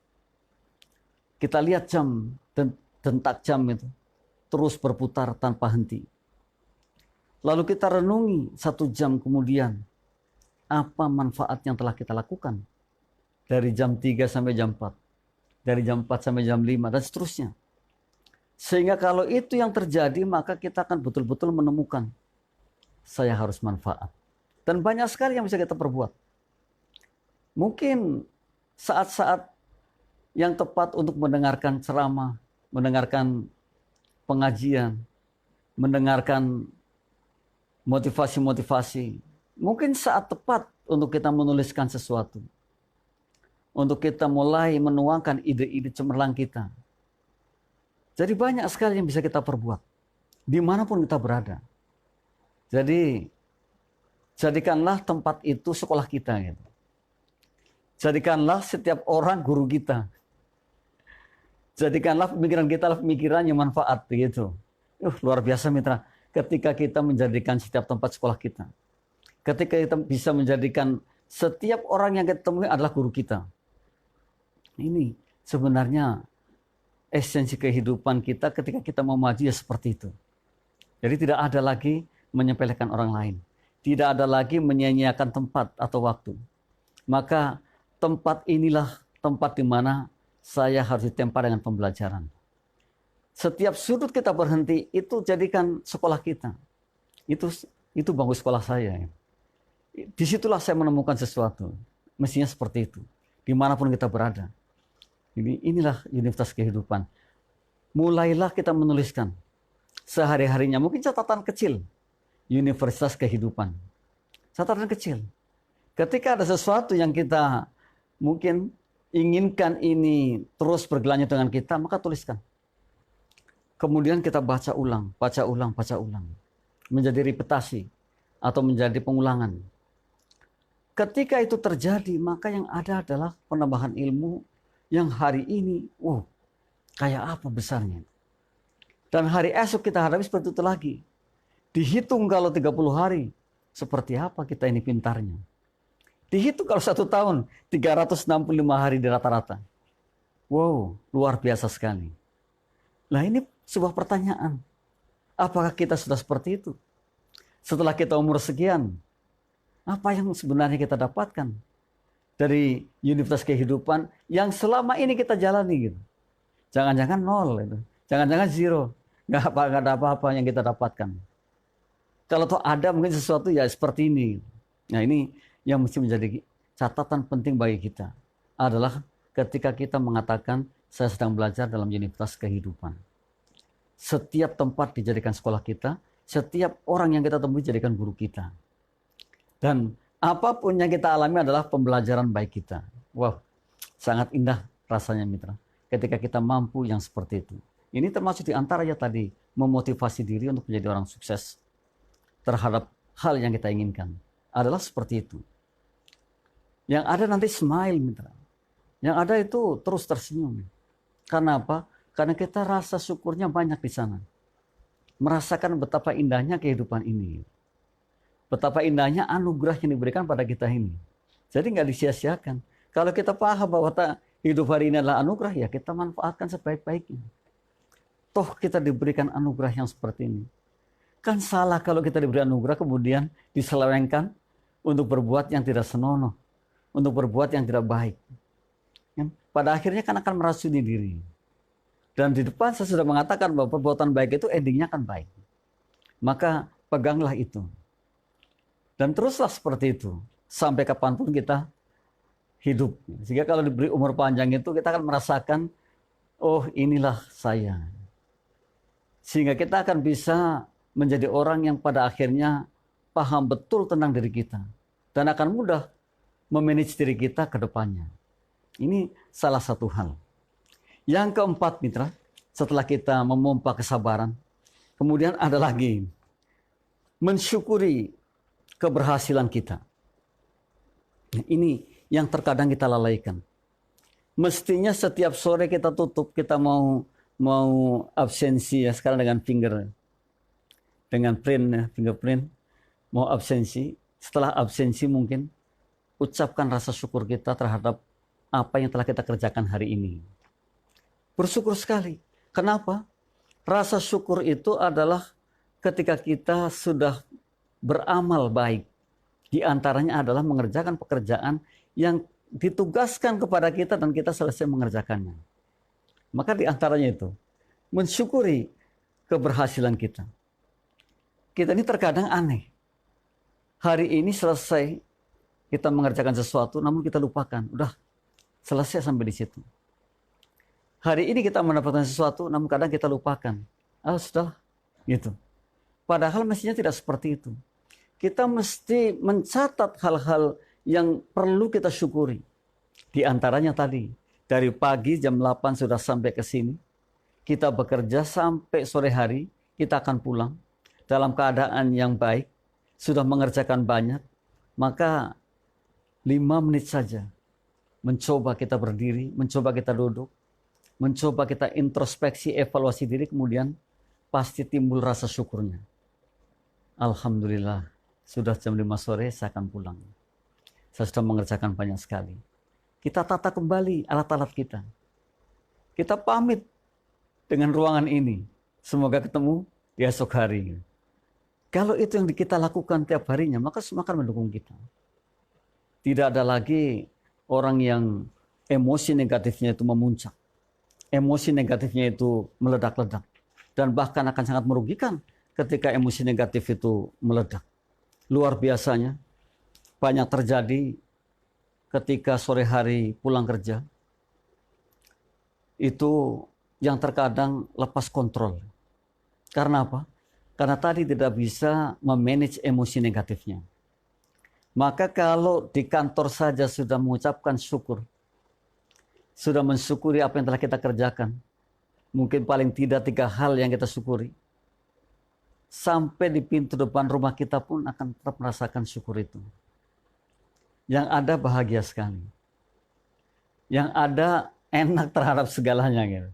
Kita lihat jam, dentak jam itu terus berputar tanpa henti. Lalu kita renungi 1 jam kemudian, apa manfaat yang telah kita lakukan. Dari jam 3 sampai jam 4. Dari jam 4 sampai jam 5 dan seterusnya. Sehingga kalau itu yang terjadi, maka kita akan betul-betul menemukan saya harus manfaat. Dan banyak sekali yang bisa kita perbuat. Mungkin saat-saat yang tepat untuk mendengarkan ceramah, mendengarkan pengajian, mendengarkan motivasi-motivasi. Mungkin saat tepat untuk kita menuliskan sesuatu. Untuk kita mulai menuangkan ide-ide cemerlang kita. Jadi banyak sekali yang bisa kita perbuat. Dimanapun kita berada. Jadi jadikanlah tempat itu sekolah kita gitu. Jadikanlah setiap orang guru kita. Jadikanlah pemikiran kita pemikiran yang manfaat begitu. Luar biasa mitra. Ketika kita menjadikan setiap tempat sekolah kita. Ketika kita bisa menjadikan setiap orang yang kita temui adalah guru kita. Ini sebenarnya esensi kehidupan kita ketika kita mau maju ya seperti itu. Jadi tidak ada lagi menyepelekan orang lain. Tidak ada lagi menyia-nyiakan tempat atau waktu. Maka tempat inilah tempat di mana saya harus ditempa dengan pembelajaran. Setiap sudut kita berhenti, itu jadikan sekolah kita. Itu bangku sekolah saya. Disitulah saya menemukan sesuatu. Mestinya seperti itu. Dimanapun kita berada. Inilah universitas kehidupan. Mulailah kita menuliskan. Sehari-harinya, mungkin catatan kecil. Universitas kehidupan. Catatan kecil. Ketika ada sesuatu yang kita mungkin inginkan ini terus bergelanjut dengan kita, maka tuliskan. Kemudian kita baca ulang, baca ulang, baca ulang. Menjadi repetasi atau menjadi pengulangan. Ketika itu terjadi, maka yang ada adalah penambahan ilmu yang hari ini, kayak apa besarnya. Dan hari esok kita hadapi seperti itu lagi. Dihitung kalau 30 hari, seperti apa kita ini pintarnya. Dihitung kalau 1 tahun, 365 hari di rata-rata. Wow, luar biasa sekali. Nah ini sebuah pertanyaan. Apakah kita sudah seperti itu? Setelah kita umur sekian, apa yang sebenarnya kita dapatkan dari universitas kehidupan yang selama ini kita jalani gitu. Jangan-jangan nol itu. Jangan-jangan zero. Nggak ada apa-apa yang kita dapatkan. Kalau toh ada mungkin sesuatu ya seperti ini. Nah ini yang mesti menjadi catatan penting bagi kita. Adalah ketika kita mengatakan saya sedang belajar dalam universitas kehidupan. Setiap tempat dijadikan sekolah kita. Setiap orang yang kita temui dijadikan guru kita. Dan apapun yang kita alami adalah pembelajaran baik kita. Wow, sangat indah rasanya mitra. Ketika kita mampu yang seperti itu. Ini termasuk di antaranya tadi. Memotivasi diri untuk menjadi orang sukses. Terhadap hal yang kita inginkan. Adalah seperti itu. Yang ada nanti smile mitra. Yang ada itu terus tersenyum. Karena apa? Karena kita rasa syukurnya banyak di sana. Merasakan betapa indahnya kehidupan ini. Betapa indahnya anugerah yang diberikan pada kita ini. Jadi nggak disia-siakan. Kalau kita paham bahwa hidup hari ini adalah anugerah, ya kita manfaatkan sebaik-baiknya. Toh kita diberikan anugerah yang seperti ini. Kan salah kalau kita diberi anugerah kemudian diselewengkan untuk berbuat yang tidak senonoh. Untuk berbuat yang tidak baik. Pada akhirnya kan akan meracuni diri. Dan di depan saya sudah mengatakan bahwa perbuatan baik itu endingnya akan baik. Maka peganglah itu. Dan teruslah seperti itu. Sampai kapanpun kita hidup. Sehingga kalau diberi umur panjang itu kita akan merasakan, oh inilah saya. Sehingga kita akan bisa menjadi orang yang pada akhirnya paham betul tentang diri kita. Dan akan mudah memanage diri kita ke depannya. Ini salah satu hal. Yang keempat mitra, setelah kita memompa kesabaran, kemudian ada lagi mensyukuri keberhasilan kita. Ini yang terkadang kita lalaikan. Mestinya setiap sore kita tutup, kita mau absensi ya sekarang dengan fingerprint, mau absensi. Setelah absensi mungkin ucapkan rasa syukur kita terhadap apa yang telah kita kerjakan hari ini. Bersyukur sekali. Kenapa? Rasa syukur itu adalah ketika kita sudah beramal baik. Di antaranya adalah mengerjakan pekerjaan yang ditugaskan kepada kita dan kita selesai mengerjakannya. Maka di antaranya itu, mensyukuri keberhasilan kita. Kita ini terkadang aneh. Hari ini selesai kita mengerjakan sesuatu namun kita lupakan. Udah selesai sampai di situ. Hari ini kita mendapatkan sesuatu, namun kadang kita lupakan. Sudah, gitu. Padahal mestinya tidak seperti itu. Kita mesti mencatat hal-hal yang perlu kita syukuri. Di antaranya tadi, dari pagi jam 8 sudah sampai ke sini. Kita bekerja sampai sore hari, kita akan pulang dalam keadaan yang baik, sudah mengerjakan banyak, maka 5 menit saja mencoba kita berdiri, mencoba kita duduk, mencoba kita introspeksi, evaluasi diri, kemudian pasti timbul rasa syukurnya. Alhamdulillah, sudah jam 5 sore saya akan pulang. Saya sudah mengerjakan banyak sekali. Kita tata kembali alat-alat kita. Kita pamit dengan ruangan ini. Semoga ketemu di esok hari. Kalau itu yang kita lakukan tiap harinya, maka semua akan mendukung kita. Tidak ada lagi orang yang emosi negatifnya itu memuncak. Emosi negatifnya itu meledak-ledak. Dan bahkan akan sangat merugikan ketika emosi negatif itu meledak. Luar biasanya, banyak terjadi ketika sore hari pulang kerja. Itu yang terkadang lepas kontrol. Karena apa? Karena tadi tidak bisa memanage emosi negatifnya. Maka kalau di kantor saja sudah mengucapkan syukur, sudah mensyukuri apa yang telah kita kerjakan, mungkin paling tidak 3 hal yang kita syukuri, sampai di pintu depan rumah kita pun akan tetap merasakan syukur itu. Yang ada bahagia sekali. Yang ada enak terhadap segalanya gitu.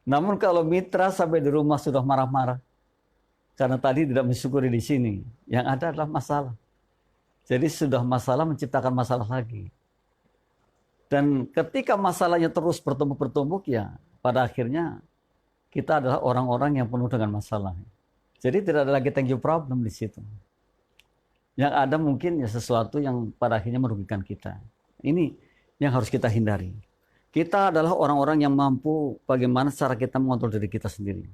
Namun kalau mitra sampai di rumah sudah marah-marah, karena tadi tidak mensyukuri di sini, yang ada adalah masalah. Jadi sudah masalah menciptakan masalah lagi. Dan ketika masalahnya terus bertumpuk-bertumpuk, ya pada akhirnya kita adalah orang-orang yang penuh dengan masalah. Jadi tidak ada lagi thank you problem di situ. Yang ada mungkin ya sesuatu yang pada akhirnya merugikan kita. Ini yang harus kita hindari. Kita adalah orang-orang yang mampu bagaimana cara kita mengontrol diri kita sendiri.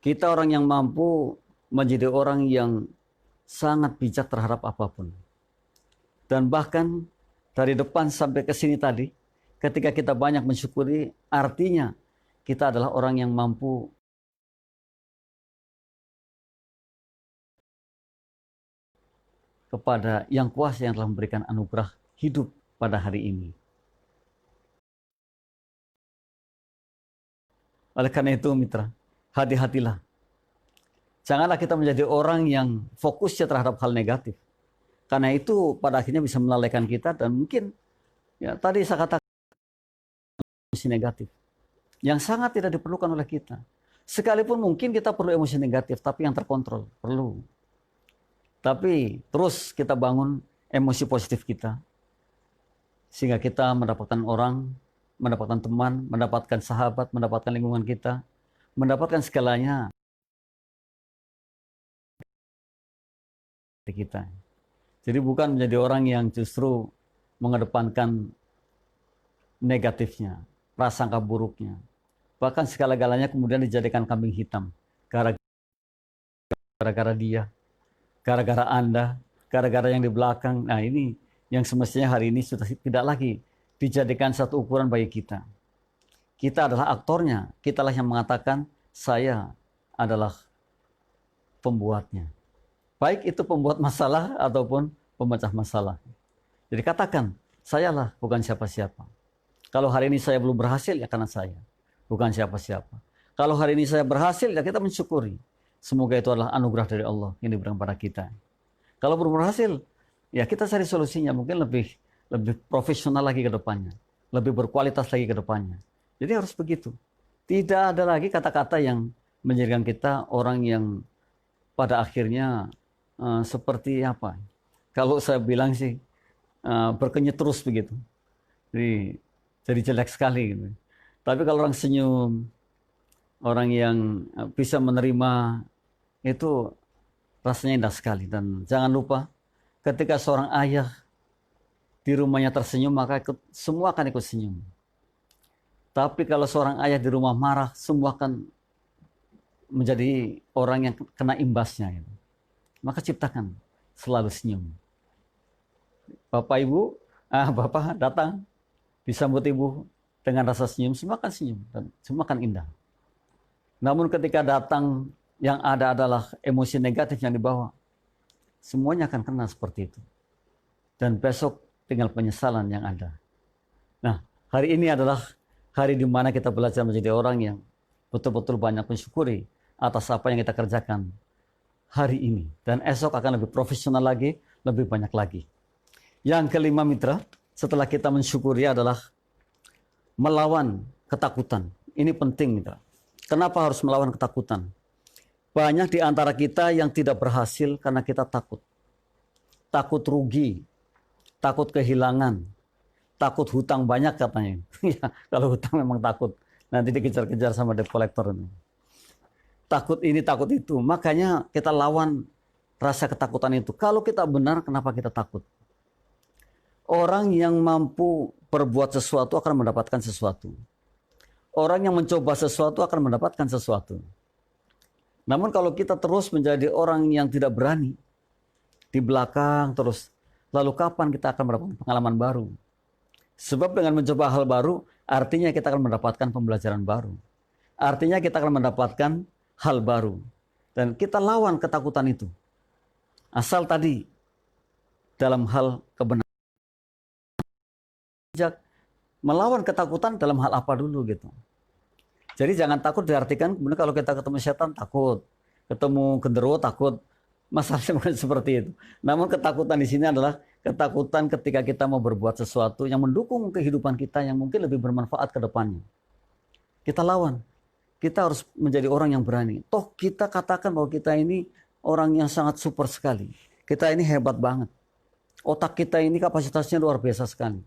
Kita orang yang mampu menjadi orang yang sangat bijak terhadap apapun. Dan bahkan dari depan sampai ke sini tadi, ketika kita banyak mensyukuri, artinya kita adalah orang yang mampu kepada yang kuasa yang telah memberikan anugerah hidup pada hari ini. Oleh karena itu mitra, hati-hatilah. Janganlah kita menjadi orang yang fokusnya terhadap hal negatif. Karena itu pada akhirnya bisa melalaikan kita dan mungkin ya tadi saya katakan emosi negatif yang sangat tidak diperlukan oleh kita. Sekalipun mungkin kita perlu emosi negatif tapi yang terkontrol, perlu. Tapi terus kita bangun emosi positif kita sehingga kita mendapatkan orang, mendapatkan teman, mendapatkan sahabat, mendapatkan lingkungan kita, mendapatkan segalanya di kita. Jadi bukan menjadi orang yang justru mengedepankan negatifnya, prasangka buruknya. Bahkan segala-galanya kemudian dijadikan kambing hitam. Gara-gara dia, gara-gara Anda, gara-gara yang di belakang. Nah ini yang semestinya hari ini sudah tidak lagi dijadikan satu ukuran bagi kita. Kita adalah aktornya, kitalah yang mengatakan saya adalah pembuatnya. Baik itu pembuat masalah ataupun pemecah masalah. Jadi katakan, sayalah bukan siapa-siapa. Kalau hari ini saya belum berhasil, ya karena saya. Bukan siapa-siapa. Kalau hari ini saya berhasil, ya kita mensyukuri. Semoga itu adalah anugerah dari Allah yang diberikan pada kita. Kalau belum berhasil, ya kita cari solusinya. Mungkin lebih profesional lagi ke depannya. Lebih berkualitas lagi ke depannya. Jadi harus begitu. Tidak ada lagi kata-kata yang menjadikan kita orang yang pada akhirnya seperti apa? Kalau saya bilang sih berkenyit terus begitu. Jadi jelek sekali gitu. Tapi kalau orang senyum, orang yang bisa menerima itu rasanya indah sekali. Dan jangan lupa ketika seorang ayah di rumahnya tersenyum, maka semua akan ikut senyum. Tapi kalau seorang ayah di rumah marah, semua akan menjadi orang yang kena imbasnya gitu. Maka ciptakan selalu senyum. Bapak Ibu, Bapak datang disambut Ibu dengan rasa senyum, semua akan senyum dan semua akan indah. Namun ketika datang yang ada adalah emosi negatif yang dibawa, semuanya akan kena seperti itu. Dan besok tinggal penyesalan yang ada. Nah, hari ini adalah hari di mana kita belajar menjadi orang yang betul-betul banyak mensyukuri atas apa yang kita kerjakan hari ini. Dan esok akan lebih profesional lagi, lebih banyak lagi. Yang kelima mitra, setelah kita mensyukuri adalah melawan ketakutan. Ini penting mitra. Kenapa harus melawan ketakutan? Banyak di antara kita yang tidak berhasil karena kita takut. Takut rugi, takut kehilangan, takut hutang banyak katanya. Ya, kalau hutang memang takut. Nanti dikejar-kejar sama debt collector. Takut ini, takut itu. Makanya kita lawan rasa ketakutan itu. Kalau kita benar, kenapa kita takut? Orang yang mampu berbuat sesuatu akan mendapatkan sesuatu. Orang yang mencoba sesuatu akan mendapatkan sesuatu. Namun kalau kita terus menjadi orang yang tidak berani, di belakang terus, lalu kapan kita akan mendapatkan pengalaman baru? Sebab dengan mencoba hal baru, artinya kita akan mendapatkan pembelajaran baru. Artinya kita akan mendapatkan hal baru. Dan kita lawan ketakutan itu. Asal tadi, dalam hal kebenaran. Melawan ketakutan dalam hal apa dulu gitu. Jadi jangan takut diartikan kemudian kalau kita ketemu setan takut, ketemu genderuwo takut. Masalahnya bukan seperti itu. Namun ketakutan di sini adalah ketakutan ketika kita mau berbuat sesuatu yang mendukung kehidupan kita yang mungkin lebih bermanfaat ke depannya. Kita lawan. Kita harus menjadi orang yang berani. Toh kita katakan bahwa kita ini orang yang sangat super sekali. Kita ini hebat banget. Otak kita ini kapasitasnya luar biasa sekali.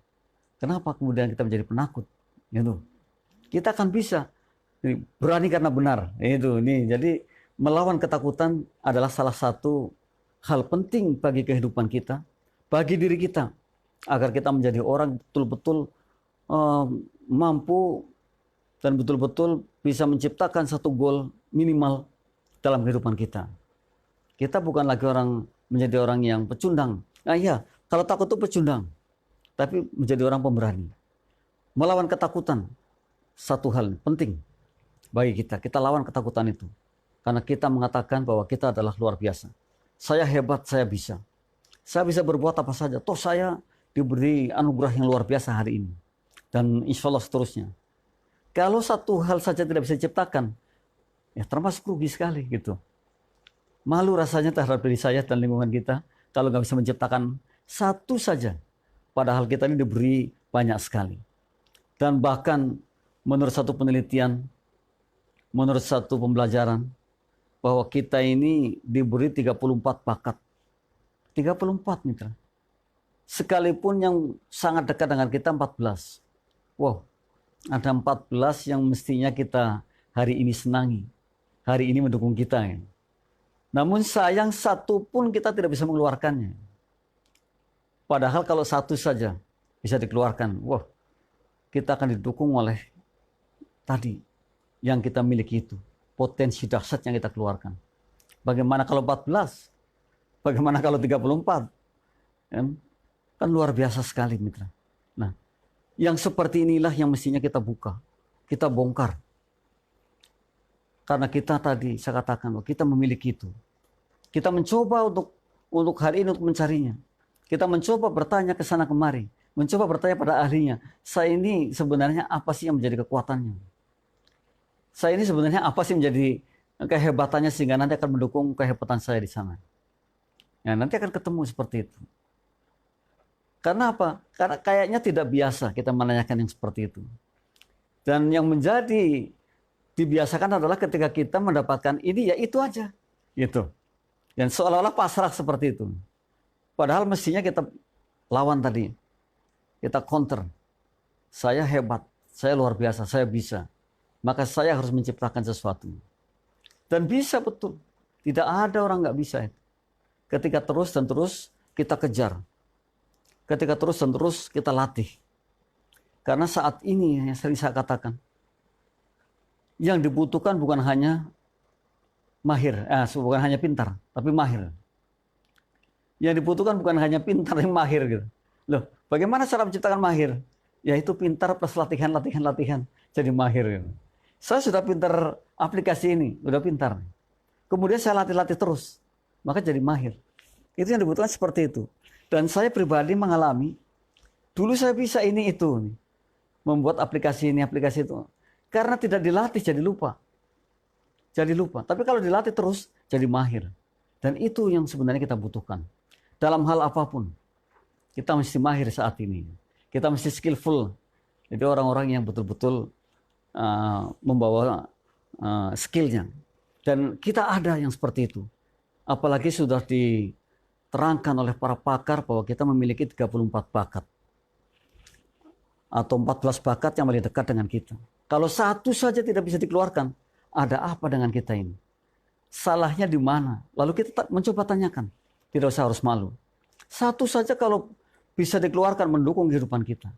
Kenapa kemudian kita menjadi penakut? Gitu. Kita akan bisa berani karena benar. Itu nih. Jadi melawan ketakutan adalah salah satu hal penting bagi kehidupan kita, bagi diri kita, agar kita menjadi orang betul-betul mampu dan betul-betul bisa menciptakan satu goal minimal dalam kehidupan kita. Kita bukan lagi menjadi orang yang pecundang. Nah iya, kalau takut itu pecundang. Tapi menjadi orang pemberani. Melawan ketakutan, satu hal penting bagi kita. Kita lawan ketakutan itu. Karena kita mengatakan bahwa kita adalah luar biasa. Saya hebat, saya bisa. Saya bisa berbuat apa saja. Toh saya diberi anugerah yang luar biasa hari ini. Dan insya Allah seterusnya. Kalau satu hal saja tidak bisa diciptakan, ya termasuk rugi sekali gitu. Malu rasanya terhadap diri saya dan lingkungan kita kalau nggak bisa menciptakan satu saja. Padahal kita ini diberi banyak sekali. Dan bahkan menurut satu penelitian, menurut satu pembelajaran, bahwa kita ini diberi 34 bakat. 34 mitra. Sekalipun yang sangat dekat dengan kita 14. Wow, ada 14 yang mestinya kita hari ini senangi. Hari ini mendukung kita. Ya. Namun sayang satu pun kita tidak bisa mengeluarkannya. Padahal kalau satu saja bisa dikeluarkan, wah, kita akan didukung oleh tadi yang kita miliki itu. Potensi dahsyat yang kita keluarkan. Bagaimana kalau 14? Bagaimana kalau 34? Kan luar biasa sekali mitra. Nah, yang seperti inilah yang mestinya kita buka. Kita bongkar. Karena kita tadi, saya katakan, kita memiliki itu. Kita mencoba untuk hari ini untuk mencarinya. Kita mencoba bertanya ke sana kemari. Mencoba bertanya pada ahlinya. Saya ini sebenarnya apa sih yang menjadi kekuatannya? Saya ini sebenarnya apa sih menjadi kehebatannya sehingga nanti akan mendukung kehebatan saya di sana. Ya, nanti akan ketemu seperti itu. Karena apa? Karena kayaknya tidak biasa kita menanyakan yang seperti itu. Dan yang menjadi dibiasakan adalah ketika kita mendapatkan ini ya itu aja. Gitu. Dan seolah-olah pasrah seperti itu. Padahal mestinya kita lawan tadi. Kita counter. Saya hebat, saya luar biasa, saya bisa. Maka saya harus menciptakan sesuatu. Dan bisa betul. Tidak ada orang nggak bisa. Ketika terus dan terus kita kejar. Ketika terus dan terus kita latih. Karena saat ini yang sering saya katakan. Yang dibutuhkan bukan hanya mahir, bukan hanya pintar, tapi mahir. Yang dibutuhkan bukan hanya pintar yang mahir gitu. Loh, bagaimana cara menciptakan mahir? Yaitu pintar plus latihan, jadi mahir gitu. Saya sudah pintar aplikasi ini, udah pintar. Kemudian saya latih-latih terus, maka jadi mahir. Itu yang dibutuhkan seperti itu. Dan saya pribadi mengalami, dulu saya bisa ini itu, membuat aplikasi ini, aplikasi itu. Karena tidak dilatih jadi lupa. Jadi lupa. Tapi kalau dilatih terus, jadi mahir. Dan itu yang sebenarnya kita butuhkan. Dalam hal apapun, kita mesti mahir saat ini. Kita mesti skillful. Jadi orang-orang yang betul-betul membawa skillnya. Dan kita ada yang seperti itu. Apalagi sudah diterangkan oleh para pakar bahwa kita memiliki 34 bakat. Atau 14 bakat yang paling dekat dengan kita. Kalau satu saja tidak bisa dikeluarkan, ada apa dengan kita ini? Salahnya di mana? Lalu kita mencoba tanyakan. Tidak usah harus malu. Satu saja kalau bisa dikeluarkan mendukung kehidupan kita.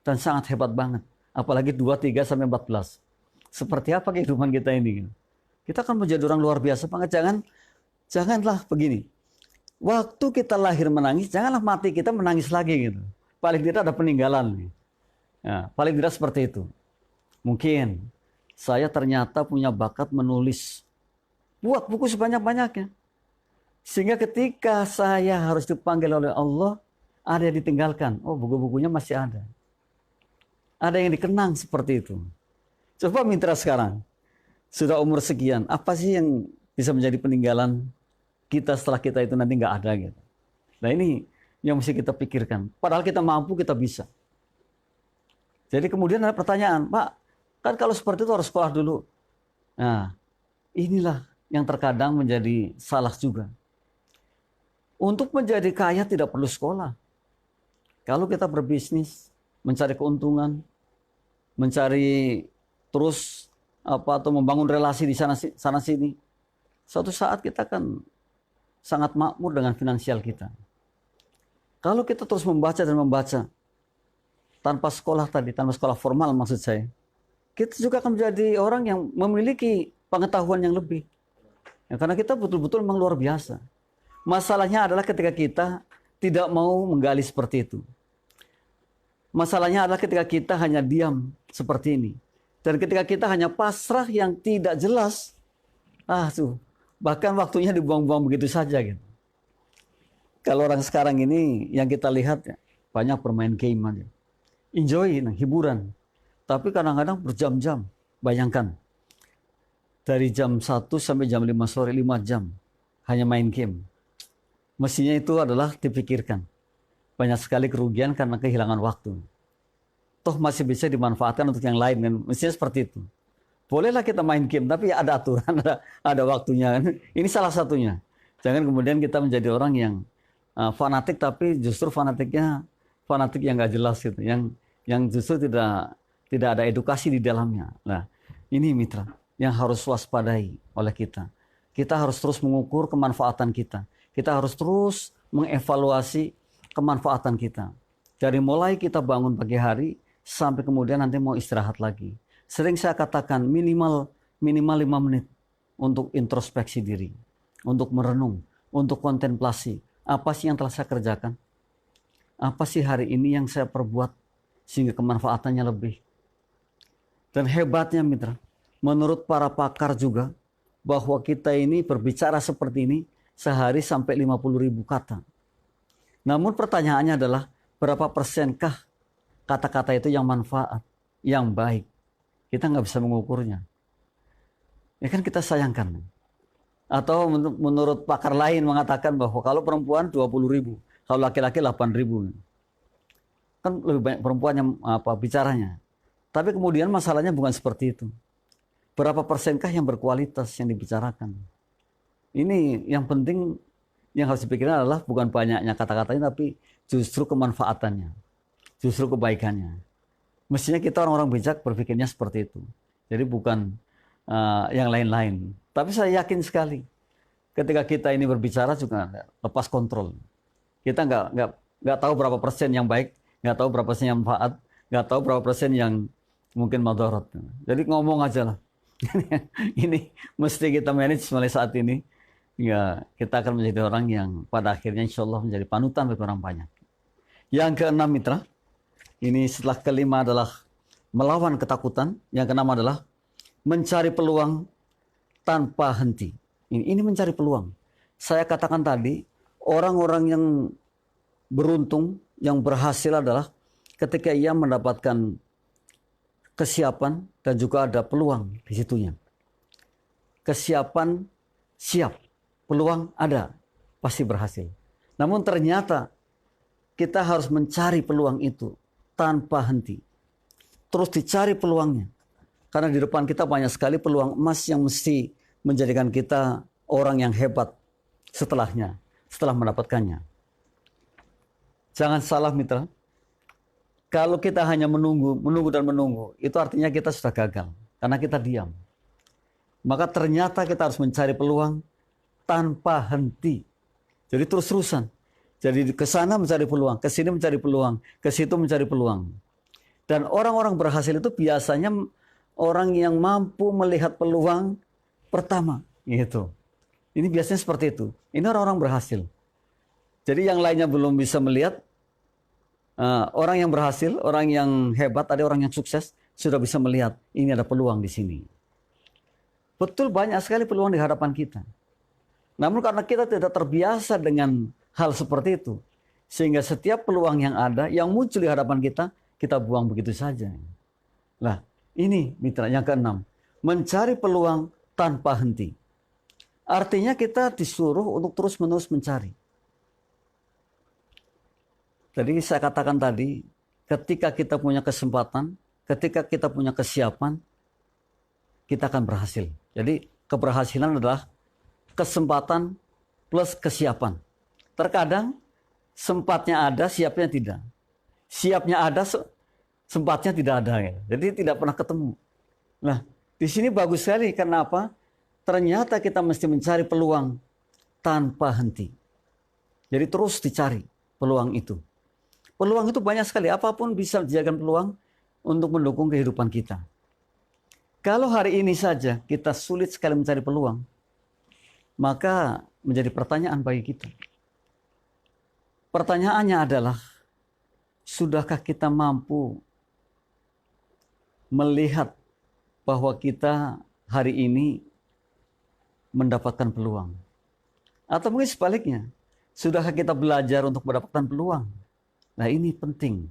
Dan sangat hebat banget. Apalagi 2, 3, sampai 14. Seperti apa kehidupan kita ini? Kita akan menjadi orang luar biasa. Maka janganlah begini. Waktu kita lahir menangis, janganlah mati kita menangis lagi gitu. Paling tidak ada peninggalan. Ya, paling tidak seperti itu. Mungkin saya ternyata punya bakat menulis. Buat buku sebanyak-banyaknya. Sehingga ketika saya harus dipanggil oleh Allah, ada yang ditinggalkan. Oh, buku-bukunya masih ada. Ada yang dikenang seperti itu. Coba mitra sekarang. Sudah umur sekian, apa sih yang bisa menjadi peninggalan kita setelah kita itu nanti nggak ada gitu. Nah ini yang mesti kita pikirkan. Padahal kita mampu, kita bisa. Jadi kemudian ada pertanyaan, Pak, kan kalau seperti itu harus sekolah dulu. Nah, inilah yang terkadang menjadi salah juga. Untuk menjadi kaya tidak perlu sekolah. Kalau kita berbisnis, mencari keuntungan, mencari terus atau membangun relasi di sana sini, suatu saat kita akan sangat makmur dengan finansial kita. Kalau kita terus membaca dan membaca tanpa sekolah tadi, tanpa sekolah formal maksud saya, kita juga akan menjadi orang yang memiliki pengetahuan yang lebih. Ya, karena kita betul-betul memang luar biasa. Masalahnya adalah ketika kita tidak mau menggali seperti itu. Masalahnya adalah ketika kita hanya diam seperti ini. Dan ketika kita hanya pasrah yang tidak jelas, bahkan waktunya dibuang-buang begitu saja gitu. Kalau orang sekarang ini yang kita lihat ya, banyak bermain game aja. Enjoy, hiburan. Tapi kadang-kadang berjam-jam. Bayangkan, dari jam 1 sampai jam 5 sore, 5 jam hanya main game. Mestinya itu adalah dipikirkan. Banyak sekali kerugian karena kehilangan waktu. Toh masih bisa dimanfaatkan untuk yang lain kan. Mestinya seperti itu. Bolehlah kita main game, tapi ada aturan, ada waktunya. Ini salah satunya. Jangan kemudian kita menjadi orang yang fanatik, tapi justru fanatiknya fanatik yang nggak jelas gitu. Yang justru tidak ada edukasi di dalamnya. Nah, ini mitra yang harus waspadai oleh kita. Kita harus terus mengukur kemanfaatan kita. Kita harus terus mengevaluasi kemanfaatan kita. Dari mulai kita bangun pagi hari sampai kemudian nanti mau istirahat lagi. Sering saya katakan minimal 5 menit untuk introspeksi diri, untuk merenung, untuk kontemplasi. Apa sih yang telah saya kerjakan? Apa sih hari ini yang saya perbuat sehingga kemanfaatannya lebih? Dan hebatnya mitra, menurut para pakar juga, bahwa kita ini berbicara seperti ini sehari sampai 50.000 kata. Namun pertanyaannya adalah berapa persenkah kata-kata itu yang manfaat, yang baik? Kita nggak bisa mengukurnya. Ya kan kita sayangkan. Atau menurut pakar lain mengatakan bahwa kalau perempuan 20.000, kalau laki-laki 8.000. Kan lebih banyak perempuan yang bicaranya. Tapi kemudian masalahnya bukan seperti itu. Berapa persenkah yang berkualitas yang dibicarakan? Ini yang penting yang harus dipikirkan adalah bukan banyaknya kata-katanya, tapi justru kemanfaatannya, justru kebaikannya. Mestinya kita orang-orang bijak berpikirnya seperti itu. Jadi bukan yang lain-lain. Tapi saya yakin sekali, ketika kita ini berbicara juga lepas kontrol. Kita nggak tahu berapa persen yang baik, nggak tahu berapa persen yang manfaat, nggak tahu berapa persen yang mungkin madarat. Jadi ngomong aja lah. Ini mesti kita manage mulai saat ini. Ya, kita akan menjadi orang yang pada akhirnya insya Allah menjadi panutan bagi orang banyak. Yang keenam mitra, ini setelah kelima adalah melawan ketakutan. Yang keenam adalah mencari peluang tanpa henti. Ini mencari peluang. Saya katakan tadi, orang-orang yang beruntung, yang berhasil adalah ketika ia mendapatkan kesiapan dan juga ada peluang di situnya. Kesiapan siap, peluang ada, pasti berhasil. Namun ternyata kita harus mencari peluang itu tanpa henti. Terus dicari peluangnya. Karena di depan kita banyak sekali peluang emas yang mesti menjadikan kita orang yang hebat setelah mendapatkannya. Jangan salah mitra. Kalau kita hanya menunggu dan menunggu, itu artinya kita sudah gagal. Karena kita diam. Maka ternyata kita harus mencari peluang tanpa henti. Jadi terus-terusan. Jadi ke sana mencari peluang, ke sini mencari peluang, ke situ mencari peluang. Dan orang-orang berhasil itu biasanya orang yang mampu melihat peluang pertama. Gitu. Ini biasanya seperti itu. Ini orang-orang berhasil. Jadi yang lainnya belum bisa melihat. Orang yang berhasil, orang yang hebat, ada orang yang sukses, sudah bisa melihat ini ada peluang di sini. Betul, banyak sekali peluang di hadapan kita. Namun karena kita tidak terbiasa dengan hal seperti itu, sehingga setiap peluang yang ada, yang muncul di hadapan kita, kita buang begitu saja. Nah, ini mitra yang keenam, mencari peluang tanpa henti. Artinya kita disuruh untuk terus-menerus mencari. Jadi saya katakan tadi, ketika kita punya kesempatan, ketika kita punya kesiapan, kita akan berhasil. Jadi keberhasilan adalah kesempatan plus kesiapan. Terkadang sempatnya ada, siapnya tidak. Siapnya ada, sempatnya tidak ada. Ya. Jadi tidak pernah ketemu. Nah, di sini bagus sekali. Kenapa? Ternyata kita mesti mencari peluang tanpa henti. Jadi terus dicari peluang itu. Peluang itu banyak sekali. Apapun bisa dijadikan peluang untuk mendukung kehidupan kita. Kalau hari ini saja kita sulit sekali mencari peluang, maka menjadi pertanyaan bagi kita. Pertanyaannya adalah, sudahkah kita mampu melihat bahwa kita hari ini mendapatkan peluang? Atau mungkin sebaliknya, sudahkah kita belajar untuk mendapatkan peluang? Nah, ini penting.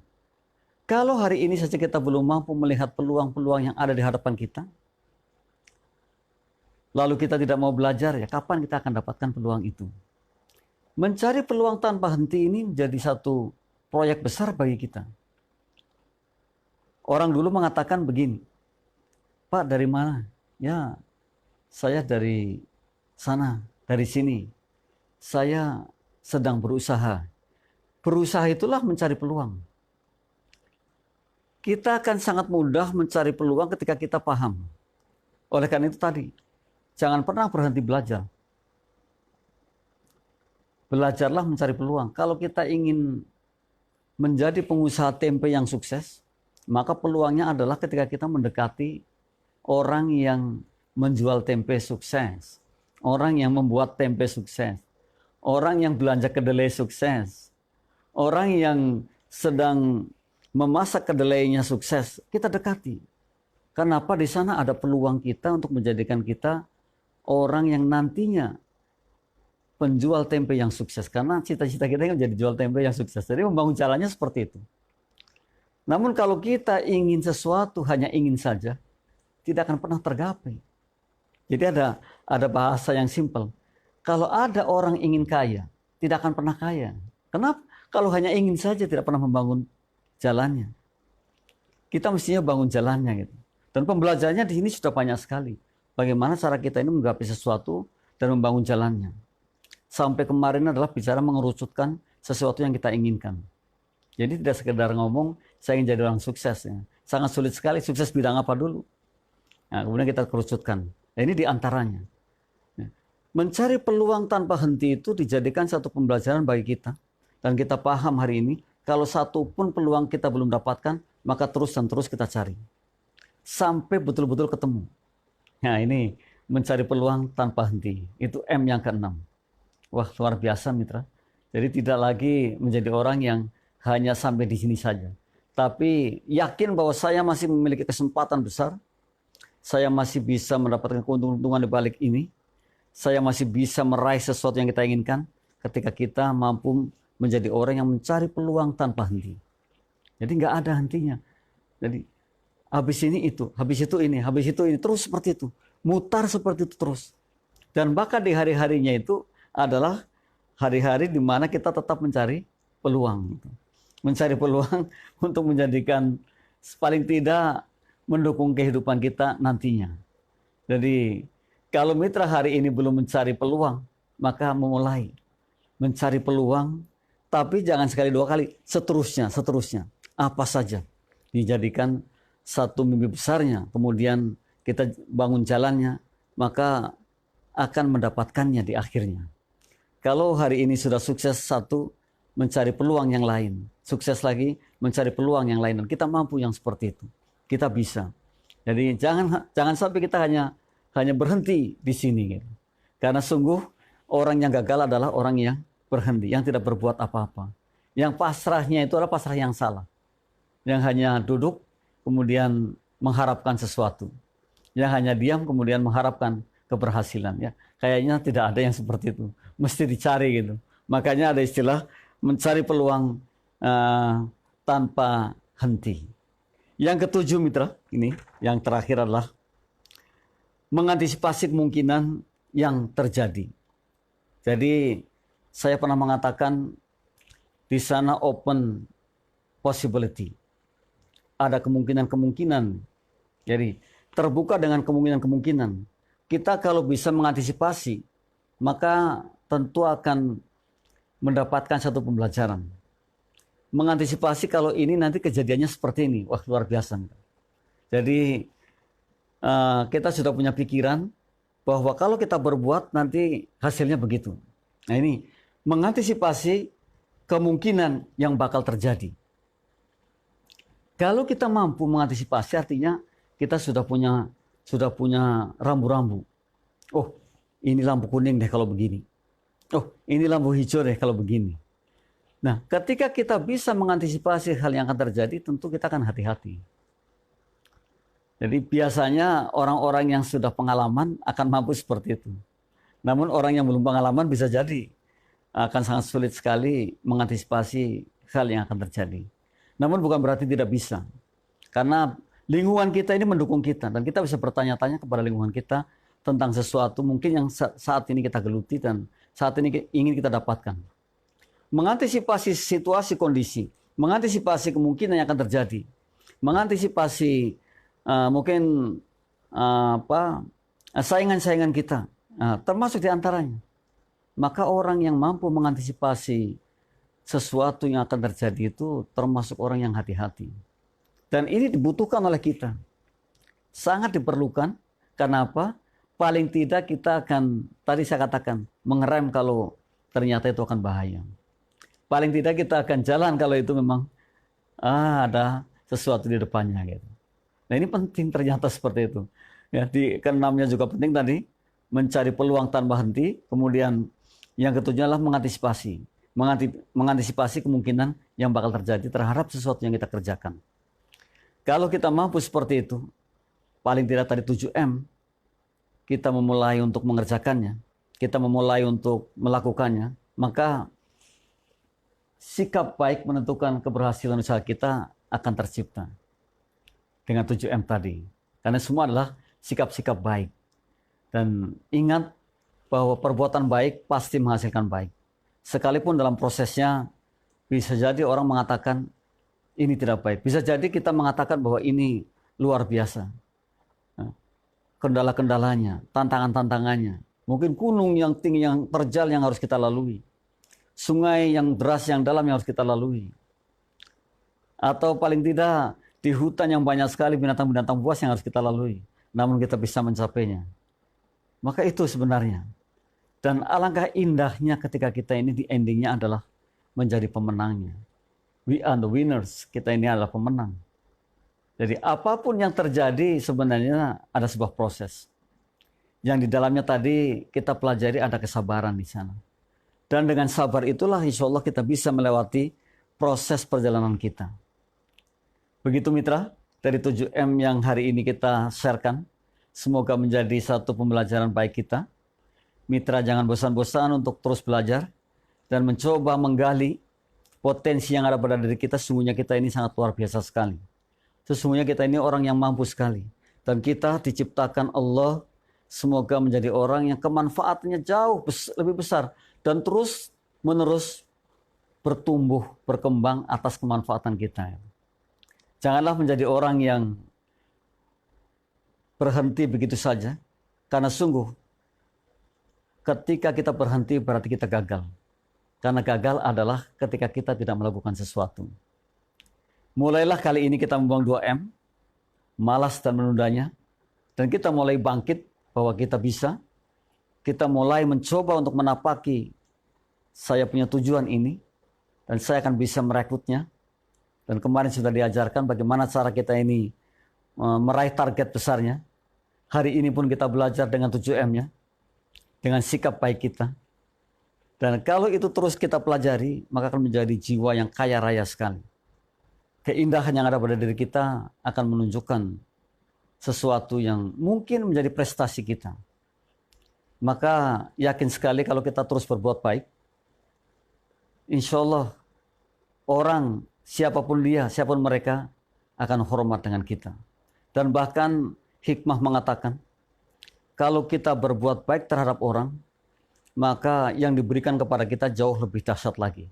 Kalau hari ini saja kita belum mampu melihat peluang-peluang yang ada di hadapan kita, lalu kita tidak mau belajar, ya kapan kita akan dapatkan peluang itu? Mencari peluang tanpa henti ini menjadi satu proyek besar bagi kita. Orang dulu mengatakan begini, Pak dari mana? Ya, saya dari sana, dari sini. Saya sedang berusaha. Berusaha itulah mencari peluang. Kita akan sangat mudah mencari peluang ketika kita paham. Oleh karena itu tadi, jangan pernah berhenti belajar. Belajarlah mencari peluang. Kalau kita ingin menjadi pengusaha tempe yang sukses, maka peluangnya adalah ketika kita mendekati orang yang menjual tempe sukses, orang yang membuat tempe sukses, orang yang belanja kedelai sukses, orang yang sedang memasak kedelainya sukses, kita dekati. Kenapa? Di sana ada peluang kita untuk menjadikan kita orang yang nantinya penjual tempe yang sukses. Karena cita-cita kita menjadi jual tempe yang sukses. Jadi membangun jalannya seperti itu. Namun kalau kita ingin sesuatu hanya ingin saja, tidak akan pernah tergapai. Jadi ada bahasa yang simpel. Kalau ada orang ingin kaya, tidak akan pernah kaya. Kenapa? Kalau hanya ingin saja tidak pernah membangun jalannya. Kita mestinya bangun jalannya gitu. Dan pembelajarannya di sini sudah banyak sekali. Bagaimana cara kita ini menggapai sesuatu dan membangun jalannya. Sampai kemarin adalah bicara mengerucutkan sesuatu yang kita inginkan. Jadi tidak sekedar ngomong, saya ingin jadi orang sukses. Ya. Sangat sulit sekali, sukses bidang apa dulu. Nah, kemudian kita kerucutkan. Nah, ini diantaranya. Mencari peluang tanpa henti itu dijadikan satu pembelajaran bagi kita. Dan kita paham hari ini, kalau satu pun peluang kita belum dapatkan, maka terus dan terus kita cari. Sampai betul-betul ketemu. Nah ini, mencari peluang tanpa henti. Itu M yang keenam. Wah, luar biasa mitra. Jadi tidak lagi menjadi orang yang hanya sampai di sini saja. Tapi yakin bahwa saya masih memiliki kesempatan besar. Saya masih bisa mendapatkan keuntungan di balik ini. Saya masih bisa meraih sesuatu yang kita inginkan ketika kita mampu menjadi orang yang mencari peluang tanpa henti. Jadi nggak ada hentinya. Jadi habis ini itu, habis itu ini, habis itu ini, terus seperti itu. Mutar seperti itu terus. Dan bahkan di hari-harinya itu adalah hari-hari di mana kita tetap mencari peluang. Mencari peluang untuk menjadikan paling tidak mendukung kehidupan kita nantinya. Jadi kalau mitra hari ini belum mencari peluang, maka memulai mencari peluang, tapi jangan sekali dua kali, seterusnya. Apa saja dijadikan satu mimpi besarnya, kemudian kita bangun jalannya, maka akan mendapatkannya di akhirnya. Kalau hari ini sudah sukses satu, mencari peluang yang lain. Sukses lagi, mencari peluang yang lain. Dan kita mampu yang seperti itu. Kita bisa. Jadi jangan sampai kita hanya berhenti di sini. Gitu. Karena sungguh orang yang gagal adalah orang yang berhenti, yang tidak berbuat apa-apa. Yang pasrahnya itu adalah pasrah yang salah. Yang hanya duduk, kemudian mengharapkan sesuatu. Yang hanya diam, kemudian mengharapkan keberhasilan. Ya, kayaknya tidak ada yang seperti itu. Mesti dicari gitu. Makanya ada istilah mencari peluang tanpa henti. Yang ketujuh mitra, ini yang terakhir adalah mengantisipasi kemungkinan yang terjadi. Jadi saya pernah mengatakan di sana open possibility. Ada kemungkinan-kemungkinan. Jadi terbuka dengan kemungkinan-kemungkinan. Kita kalau bisa mengantisipasi, maka tentu akan mendapatkan satu pembelajaran. Mengantisipasi kalau ini nanti kejadiannya seperti ini. Wah, luar biasa. Jadi kita sudah punya pikiran bahwa kalau kita berbuat nanti hasilnya begitu. Nah ini mengantisipasi kemungkinan yang bakal terjadi. Kalau kita mampu mengantisipasi artinya kita sudah punya rambu-rambu. Oh, ini lampu kuning deh kalau begini. Oh, ini lampu hijau deh kalau begini. Nah, ketika kita bisa mengantisipasi hal yang akan terjadi, tentu kita akan hati-hati. Jadi biasanya orang-orang yang sudah pengalaman akan mampu seperti itu. Namun orang yang belum pengalaman bisa jadi akan sangat sulit sekali mengantisipasi hal yang akan terjadi. Namun bukan berarti tidak bisa. Karena lingkungan kita ini mendukung kita. Dan kita bisa bertanya-tanya kepada lingkungan kita tentang sesuatu mungkin yang saat ini kita geluti dan saat ini ingin kita dapatkan. Mengantisipasi situasi kondisi, mengantisipasi kemungkinan yang akan terjadi, mengantisipasi mungkin saingan-saingan kita, termasuk diantaranya. Maka orang yang mampu mengantisipasi sesuatu yang akan terjadi itu termasuk orang yang hati-hati. Dan ini dibutuhkan oleh kita. Sangat diperlukan. Kenapa? Paling tidak kita akan, tadi saya katakan, mengerem kalau ternyata itu akan bahaya. Paling tidak kita akan jalan kalau itu memang ada sesuatu di depannya gitu. Nah ini penting ternyata seperti itu. Ya, di keenamnya juga penting tadi mencari peluang tanpa henti. Kemudian yang ketujuh adalah mengantisipasi kemungkinan yang bakal terjadi terhadap sesuatu yang kita kerjakan. Kalau kita mampu seperti itu, paling tidak tadi 7M, kita memulai untuk mengerjakannya, kita memulai untuk melakukannya, maka sikap baik menentukan keberhasilan usaha kita akan tercipta. Dengan 7M tadi. Karena semua adalah sikap-sikap baik. Dan ingat bahwa perbuatan baik pasti menghasilkan baik. Sekalipun dalam prosesnya bisa jadi orang mengatakan ini tidak baik. Bisa jadi kita mengatakan bahwa ini luar biasa. Kendala-kendalanya, tantangan-tantangannya. Mungkin gunung yang tinggi, yang terjal yang harus kita lalui. Sungai yang deras, yang dalam yang harus kita lalui. Atau paling tidak di hutan yang banyak sekali binatang-binatang buas yang harus kita lalui. Namun kita bisa mencapainya. Maka itu sebenarnya. Dan alangkah indahnya ketika kita ini di endingnya adalah menjadi pemenangnya. We are the winners. Kita ini adalah pemenang. Jadi apapun yang terjadi sebenarnya ada sebuah proses. Yang di dalamnya tadi kita pelajari ada kesabaran di sana. Dan dengan sabar itulah insya Allah kita bisa melewati proses perjalanan kita. Begitu mitra, dari 7M yang hari ini kita sharekan. Semoga menjadi satu pembelajaran baik kita. Mitra jangan bosan-bosan untuk terus belajar. Dan mencoba menggali potensi yang ada pada diri kita. Sesungguhnya kita ini sangat luar biasa sekali. Sesungguhnya kita ini orang yang mampu sekali. Dan kita diciptakan Allah semoga menjadi orang yang kemanfaatannya jauh lebih besar dan terus menerus bertumbuh, berkembang atas kemanfaatan kita. Janganlah menjadi orang yang berhenti begitu saja, karena sungguh ketika kita berhenti berarti kita gagal. Karena gagal adalah ketika kita tidak melakukan sesuatu. Mulailah kali ini kita membuang 2M, malas dan menundanya, dan kita mulai bangkit bahwa kita bisa. Kita mulai mencoba untuk menapaki saya punya tujuan ini, dan saya akan bisa merekrutnya. Dan kemarin sudah diajarkan bagaimana cara kita ini meraih target besarnya. Hari ini pun kita belajar dengan 7M-nya, dengan sikap baik kita. Dan kalau itu terus kita pelajari, maka akan menjadi jiwa yang kaya raya sekali. Keindahan yang ada pada diri kita akan menunjukkan sesuatu yang mungkin menjadi prestasi kita. Maka yakin sekali kalau kita terus berbuat baik, insya Allah orang siapapun dia, siapapun mereka akan hormat dengan kita. Dan bahkan hikmah mengatakan, kalau kita berbuat baik terhadap orang, maka yang diberikan kepada kita jauh lebih dahsyat lagi.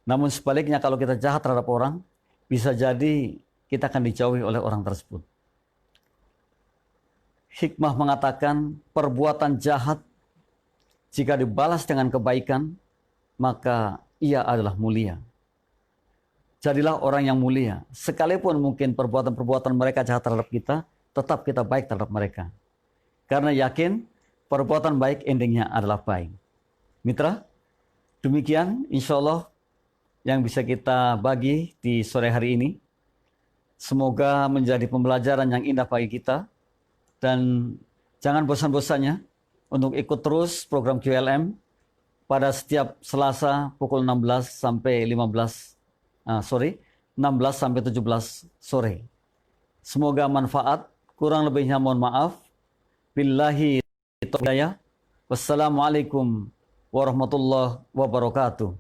Namun sebaliknya kalau kita jahat terhadap orang, bisa jadi kita akan dijauhi oleh orang tersebut. Hikmah mengatakan perbuatan jahat jika dibalas dengan kebaikan, maka ia adalah mulia. Jadilah orang yang mulia. Sekalipun mungkin perbuatan-perbuatan mereka jahat terhadap kita, tetap kita baik terhadap mereka. Karena yakin perbuatan baik endingnya adalah baik. Mitra, demikian insya Allah yang bisa kita bagi di sore hari ini. Semoga menjadi pembelajaran yang indah bagi kita. Dan jangan bosan-bosannya untuk ikut terus program QLM pada setiap Selasa pukul 16 sampai 17 sore. Semoga manfaat, kurang lebihnya mohon maaf. Billahi taufiq. Wassalamualaikum warahmatullahi wabarakatuh.